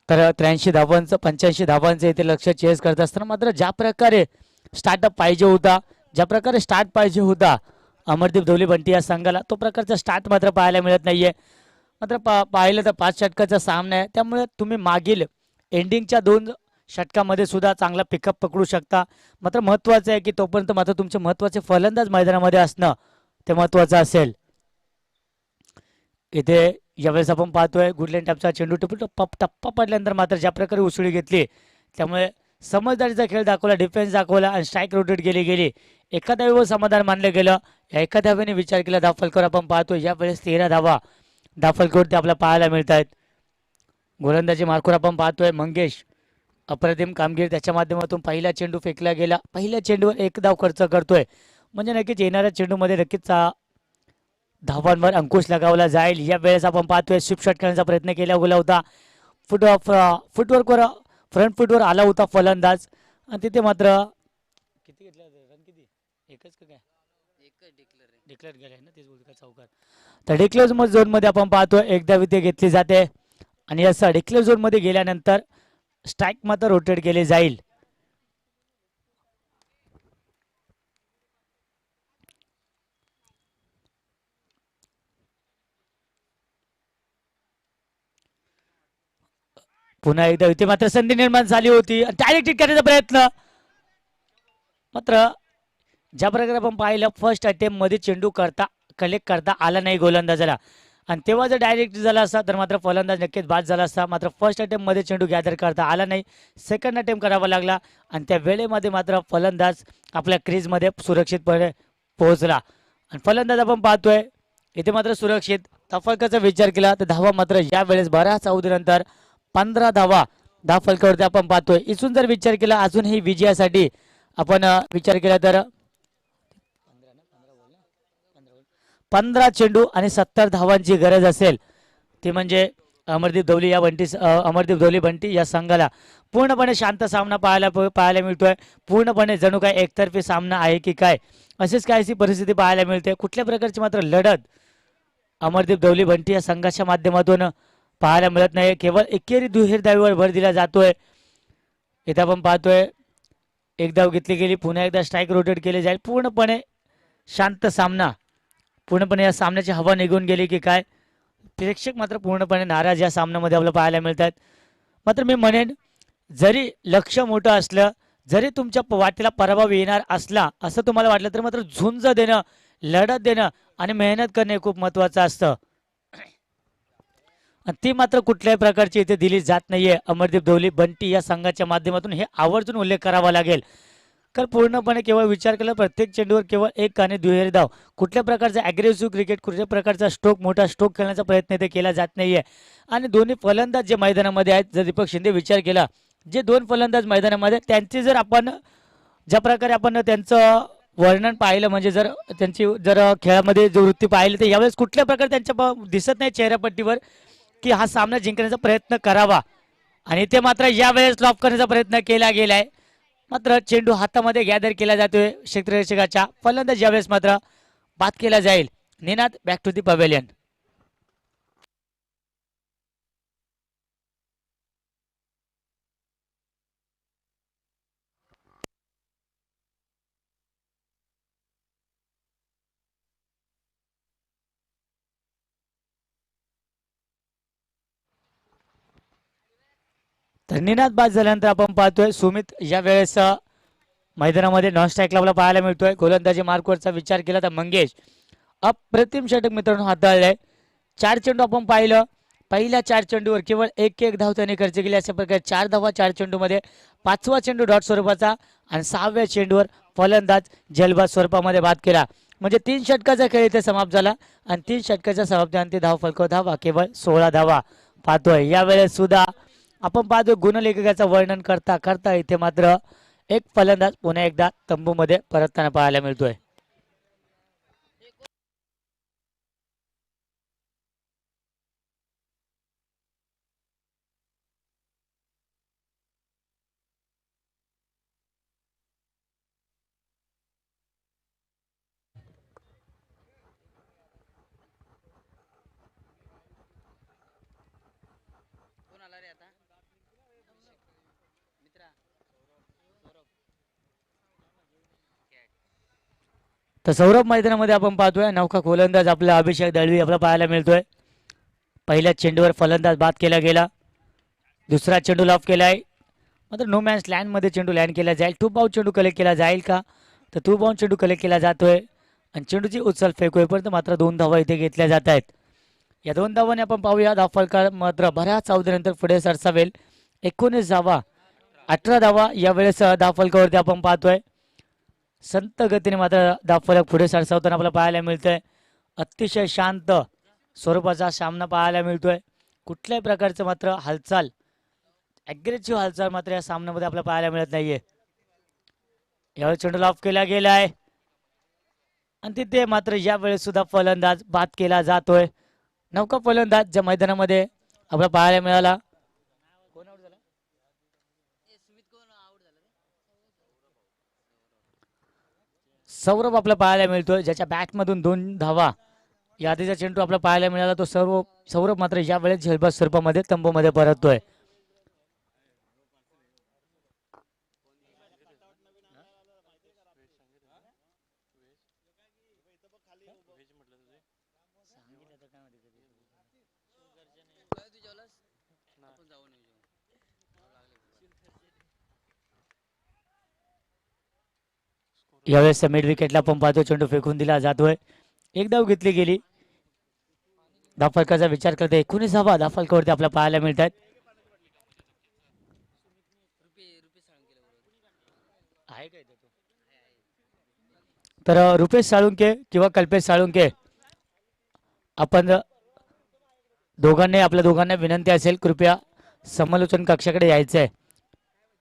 [SPEAKER 5] तर 83 धावांचं 85 धावांचं इथे लक्ष चेस करत असताना मात्र ज्या प्रकारे स्टार्टअप पाहिजे होता, ज्या प्रकारे स्टार्ट पाहिजे होता अमरदीप धवली बंटी या संघाला, तो प्रकारचा स्टार्ट मात्र पाहायला मिळत नाहीये. मात्र पाहिलं तर 5 षटकाचा सामना आहे, त्यामुळे तुम्ही मागील एंडिंगच्या 2 षटकामध्ये सुद्धा चांगला पिकअप पकडू शकता. मात्र महत्त्वाचं आहे की तोपर्यंत मात्र तुमचे महत्त्वाचे फलंदाज मैदानामध्ये असणं ते महत्त्वाचं असेल. इथे यावेळेस आपण पाहतोय गुडलँड टॅपचा चेंडू टप्पा पडल्यानंतर मात्र ज्या प्रकारे उसळी घेतली त्यामुळे समजदारीचा खेळ दाखवला, डिफेन्स दाखवला आणि स्ट्राईक रोटेट गेली. एका धावेवर समाधान मानलं गेलं. या एका धावेने विचार केला धावफलकावर आपण पाहतोय यावेळेस 13 धावा धावफलकावरती आपल्याला पाहायला मिळत आहेत. गोलंदाजी मार्कवर आपण पाहतोय मंगेश अप्रतिम कामगिरी त्याच्या माध्यमातून पहिला चेंडू फेकला गेला. पहिल्या चेंडूवर 1 धाव खर्च करतोय म्हणजे नक्कीच येणाऱ्या चेंडूमध्ये नक्कीच धावांवर अंकुश लगावला जाईल. या वेळेस आपण पाहतोय स्वीप शॉट खेळण्याचा प्रयत्न केला गेला होता. फुटवर्कवर फ्रंट फुटवर आला होता फलंदाज आणि तिथे मात्र किती घेतला रन, किती एकच का काय डिक्लेअर गेले ना तेच बोलतो चौकार. तर डिक्लेअर झोन मध्ये आपण पाहतोय एकदा विद्या घेतली जाते आणि असं डिक्लेअर झोन मध्ये गेल्यानंतर स्ट्राईक मात्र रोटेट केले जाईल. पुन्हा एकदा इथे मात्र संधी निर्माण झाली होती डायरेक्ट हिट करण्याचा प्रयत्न, मात्र ज्या प्रकारे आपण पाहिलं फर्स्ट अटेम्प्ट मध्ये चेंडू कलेक्ट करता आला नाही गोलंदाजाला आणि तेव्हा जर डायरेक्ट झाला असता तर मात्र फलंदाज नक्कीच बाद झाला असता. मात्र फर्स्ट अटेम्प्टमध्ये चेंडू गॅदर करता आला नाही, सेकंड अटेम्प्ट करावा लागला आणि त्या वेळेमध्ये मात्र फलंदाज आपल्या क्रीजमध्ये सुरक्षितपणे पोहोचला. आणि फलंदाज आपण पाहतोय इथे मात्र सुरक्षित फलकाचा विचार केला तर धावा मात्र या वेळेस बऱ्याच अवधीनंतर 15 धावा फलकावरती आपण पाहतोय. इथून जर विचार केला अजूनही विजयासाठी आपण विचार केला तर 15 चेंडू आणि 70 धावांची गरज असेल ती म्हणजे अमरदीप धवली बंटी या संघाला पूर्णपणे शांत सामना पाहायला मिळतोय. पूर्णपणे जणू काय एकतर्फी सामना आहे की काय अशीच काहीशी परिस्थिती पाहायला मिळते. कुठल्या प्रकारची मात्र लढत अमरदीप धवली बंटी या संघाच्या माध्यमातून पाहायला मिळत नाही. केवळ एकेरी दुहेरी धावीवर भर दिला जातोय. इथे आपण पाहतोय एक धाव घेतली गेली, पुन्हा एकदा स्ट्राईक रोटेट केले जाईल. पूर्णपणे शांत सामना, पूर्णपणे या सामन्याची हवा निघून गेली की काय प्रेक्षक मात्र पूर्णपणे नाराज या सामन्यामध्ये आपल्याला पाहायला मिळतात. मात्र मी म्हणेन जरी लक्ष मोठं असलं, जरी तुमच्या वाटेला पराभव येणार असला असं तुम्हाला वाटलं तर मात्र झुंज देणं, लढत देणं आणि मेहनत करणे खूप महत्त्वाचं असतं. आणि ती मात्र कुठल्याही प्रकारची इथे दिली जात नाहीये अमरदीप धवली बंटी या संघाच्या माध्यमातून. हे आवर्जून उल्लेख करावा लागेल. तर पूर्णपणे केवळ विचार केला प्रत्येक चेंडूवर केवळ एक आणि दुहेरी धाव. कुठल्या प्रकारचा ॲग्रेसिव्ह क्रिकेट, कुठल्या प्रकारचा स्ट्रोक, मोठा स्ट्रोक खेळण्याचा प्रयत्न इथे केला जात नाहीये. आणि दोन्ही फलंदाज जे मैदानामध्ये आहेत, जर दीपक शिंदे विचार केला जे दोन फलंदाज मैदानामध्ये त्यांची जर आपण ज्या प्रकारे आपण त्यांचं वर्णन पाहिलं म्हणजे जर त्यांची जर खेळामध्ये जो वृत्ती पाहिली तर यावेळेस कुठल्या प्रकारे त्यांच्या दिसत नाही चेहऱ्यापट्टीवर की हा सामना जिंकण्याचा प्रयत्न करावा. आणि ते मात्र यावेळेस लॉफ करण्याचा प्रयत्न केला गेलाय. मात्र चेंडू हातामध्ये गॅदर केला जातोय क्षेत्ररक्षकाच्या. फलंदाज यावेळेस मात्र बाद केला जाईल. Ninad back to the pavilion. तर निनाद बाद झाल्यानंतर आपण पाहतोय सुमित या वेळेस मैदानामध्ये नॉन स्ट्राईकला आपल्याला पाहायला मिळतोय. गोलंदाजी मार्कवरचा विचार केला तर मंगेश अप्रतिम षटक मित्रांनो हाताळलंय. 4 चेंडू आपण पाहिलं, पहिल्या 4 चेंडूवर केवळ एक धाव त्याने खर्च केली. अशा प्रकारे 4 धावा 4 चेंडूमध्ये. 5वा चेंडू डॉट स्वरूपाचा आणि 6व्या चेंडूवर फलंदाज जलबाद स्वरूपामध्ये बाद केला. म्हणजे 3 षटकाचा खेळ इथे समाप्त झाला आणि 3 षटकाच्या समाप्तीनंतर धाव फलक धावा केवळ 16 धावा पाहतोय. यावेळेस सुद्धा आपण पाहतोय गुणलेखकाचं वर्णन करता करता इथे मात्र एक फलंदाज पुन्हा एकदा तंबूमध्ये परतताना पाहायला मिळतोय. तर सौरभ मैदानामध्ये आपण पाहतोय नौका गोलंदाज आपला अभिषेक दळवी आपल्याला पाहायला मिळतोय. पहिल्या चेंडूवर फलंदाज बाद केला गेला. दुसरा चेंडू लॉफ केलाय. मात्र नो मॅन्स लँड मध्ये चेंडू लँड केला जाईल. 2 बाउंड चेंडू कलेक्ट केला जाईल का तर 2 बाउंड चेंडू कलेक्ट केला जातोय आणि चेंडूची उचल फेक होईपर्यंत मात्र 2 धावा इथे घेतल्या जात आहेत. या 2 धावांनी आपण पाहूया धावफलका मात्र बऱ्याच अवधीनंतर पुढे सरसावेल. 19 धावा 18 धावा यावेळेस धावफलकावरती आपण पाहतोय. संत गतीने मात्र धावफलक पुढे सरसावताना आपल्याला पाहायला मिळतंय. अतिशय शांत स्वरूपाचा सामना पाहायला मिळतोय. कुठल्याही प्रकारचं मात्र हालचाल, ॲग्रेसिव्ह हालचाल मात्र या सामन्यामध्ये आपल्याला पाहायला मिळत नाहीये. यावेळी चेंडू ऑफ केला गेलाय आणि तिथे मात्र यावेळेस सुद्धा फलंदाज बाद केला जातोय. नौका फलंदाज ज्या मैदानामध्ये आपल्याला पाहायला मिळाला सौरभ आपल्याला पाहायला मिळतोय ज्याच्या बॅटमधून 2 धावा. यादीचा चेंडू आपल्याला पाहायला मिळाला तो सौरभ मात्र यावेळेस झेलबाद स्वरूपामध्ये तंबूमध्ये परततोय. यावेळेस मिड विकेटला आपण पाहतो चेंडू फेकून दिला जातोय. एक धाव घेतली गेली. धावफलकाचा विचार करते 19वा धावफलकावरती आपल्याला पाहायला मिळत आहेत. तर रुपेश साळुंके किंवा कल्पेश साळुंके आपण आपल्या दोघांना विनंती असेल कृपया समालोचन कक्षाकडे यायचं आहे.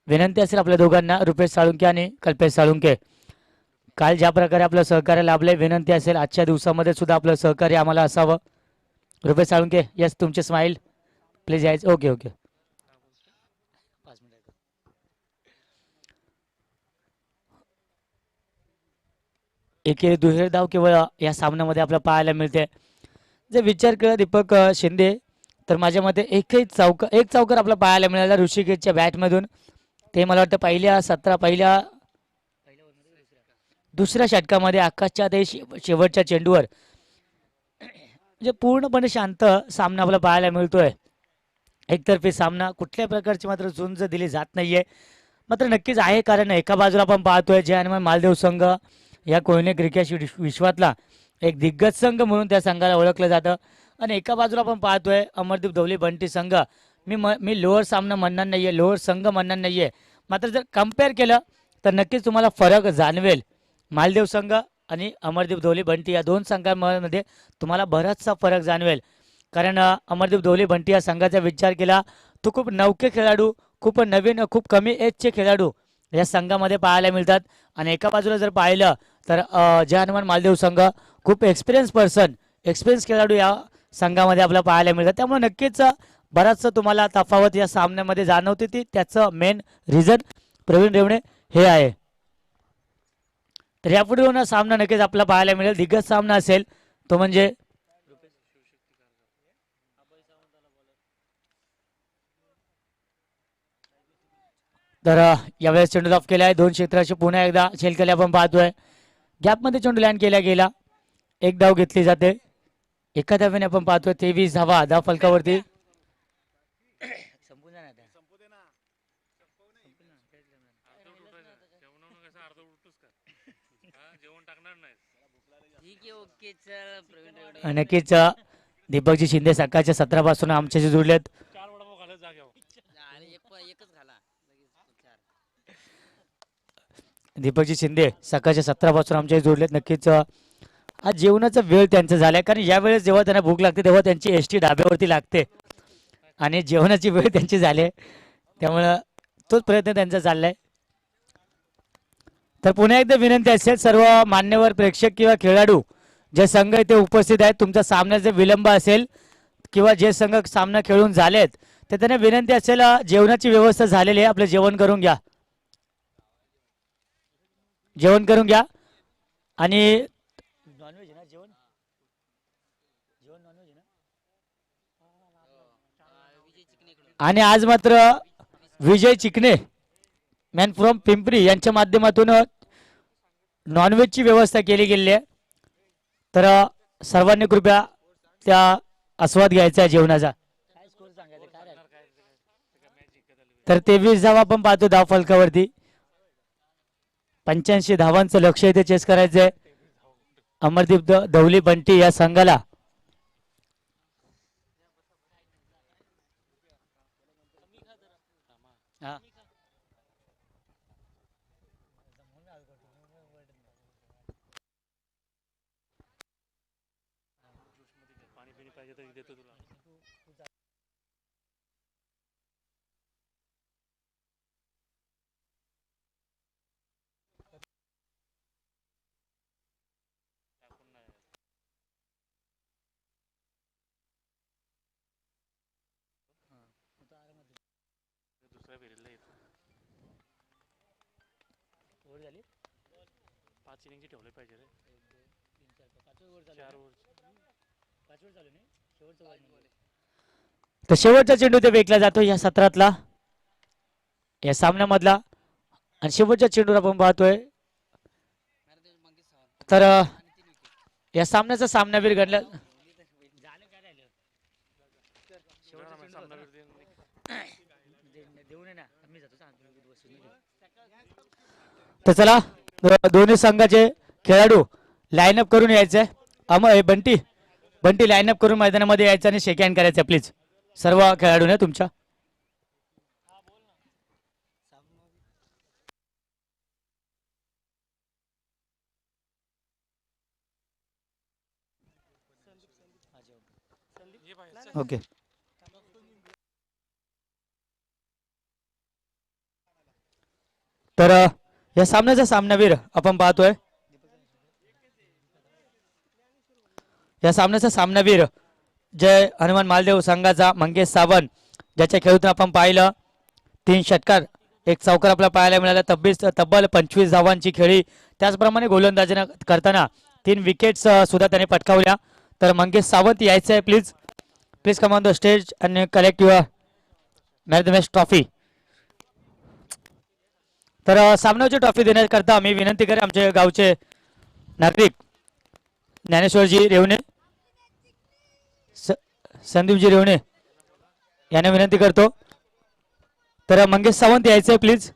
[SPEAKER 5] विनंती असेल आपल्या दोघांना रुपेश साळुंके आणि कल्पेश साळुंके. काल ज्या प्रकारे आपलं सहकार्य लाभले विनंती असेल आजच्या दिवसामध्ये सुद्धा आपलं सहकार्य आम्हाला असावं. रुपेश साळुंके यस तुमचे स्माईल प्लीज यायचं. ओके ओके एकेरी दुहेरी धाव केवळ या सामन्यामध्ये आपल्याला पाहायला मिळते. जर विचार केला दीपक शिंदे तर माझ्या मते एक चौकार आपला पाहायला मिळाला ऋषिकेशच्या बॅटमधून. ते मला वाटतं पहिल्या दुसऱ्या षटकामध्ये आकाशच्या ते शेवटच्या चेंडूवर म्हणजे पूर्णपणे शांत सामना आपल्याला पाहायला मिळतोय. एकतर्फी सामना कुठल्या प्रकारची मात्र झुंज दिली जात नाहीये. मात्र नक्कीच आहे कारण एका बाजूला आपण पाहतोय जय हनुमान मालदेव संघ या कोयने क्रिकेट विश्वातला एक दिग्गज संघ म्हणून त्या संघाला ओळखलं जातं आणि एका बाजूला आपण पाहतोय अमरदीप धवली बंटी संघ. मी लोअर सामना म्हणणार नाहीये लोअर संघ म्हणणार नाहीये मात्र जर कम्पेअर केलं तर नक्कीच तुम्हाला फरक जाणवेल. मालदेव संघ आणि अमरदीप धवली बंटी या दोन संघांमध्ये तुम्हाला बराचसा फरक जाणवेल कारण अमरदीप धवली बंटी या संघाचा विचार केला तो खूप नवखे खेळाडू खूप नवीन खूप कमी एजचे खेळाडू या संघामध्ये पाहायला मिळतात आणि एका बाजूला जर पाहिलं तर जय हनुमान मालदेव संघ खूप एक्सपिरियन्स खेळाडू या संघामध्ये आपल्याला पाहायला मिळतात. त्यामुळे नक्कीच बराचसा तुम्हाला तफावत या सामन्यामध्ये जाणवते ती त्याचं मेन रिझन प्रवीण रेवणे हे आहे. तर यापुढे होणार सामना नक्कीच आपल्याला पाहायला मिळेल दिग्गज सामना असेल तो म्हणजे तर यावेळेस चेंडू ऑफ केला आहे. 2 क्षेत्राची पुन्हा एकदा झेल केले आपण पाहतोय. गॅपमध्ये चेंडू लँड केला गेला. एक धाव घेतली जाते. एका धावेने आपण पाहतोय 23 धावा धाव फलकावरती. नक्कीच दीपकजी शिंदे सकाळच्या 17 पासून आमच्याशी जुळलेत. दीपकजी शिंदे सकाळच्या 17 पासून आमच्याशी जोडलेत. नक्कीच आज जेवणाचा वेळ त्यांचा झालाय कारण यावेळेस जेव्हा त्यांना भूक लागते तेव्हा त्यांची एसटी डाब्यावरती लागते आणि जेवणाची वेळ त्यांची झाली त्यामुळं तोच प्रयत्न त्यांचा चाललाय. तर पुन्हा एकदा विनंती असेल सर्व मान्यवर प्रेक्षक किंवा खेळाडू जे संघ इथे उपस्थित आहेत तुमचा सामन्याचा विलंब असेल किंवा जे संघ सामना खेळून झालेत तर त्यांना विनंती असेल जेवणाची व्यवस्था झालेली आहे आपलं जेवण करून घ्या आणि आणि आज मात्र विजय चिकणे मॅन फ्रॉम पिंपरी यांच्या माध्यमातून नॉनव्हेजची व्यवस्था केली गेली आहे. तर सर्वांनी कृपया त्या आस्वाद घ्यायचा आहे जेवणाचा. तर 23 धावा आपण पाहतो धाव फलकावरती. 85 धावांचं लक्ष इथे चेस करायचंय अमरदीप धवली बंटी या संघाला. तर शेवटचा चेंडू ते वेकला जातो या सत्रातला या सामन्यामधला आणि शेवटच्या चेंडूवर आपण पाहतोय तर या सामन्याचा सामनावीर गणला तर चला दोन्ही संघाचे खेळाडू लाईन अप करून यायचे. बंटी बंटी लाईनअप करून मैदानामध्ये यायचं आणि शेक हँड करायचं प्लीज सर्व खेळाडूंना तुमच्या. ओके तर या सामन्याचा सामनावीर आपण पाहतोय. या सामन्याचा सामनावीर जय हनुमान मालदेव संघाचा मंगेश सावंत, ज्याच्या खेळून आपण पाहिलं 3 षटकार 1 चौकार आपल्याला पाहायला मिळाला. तब्बल 25 धावांची खेळी, त्याचप्रमाणे गोलंदाजी करताना 3 विकेट्स सुद्धा त्याने पटकावल्या. तर मंगेश सावंत यायचं आहे please. Please come on the stage and collect your man of the match trophy. तर सामन्याची ट्रॉफी देण्याकरता आम्ही विनंती करेन आमचे गावचे नागरिक ज्ञानेश्वरजी रेवणे, संदीपजी रेवणे यांना विनंती करतो. तर मंगेश सावंत यायचं आहे प्लीज.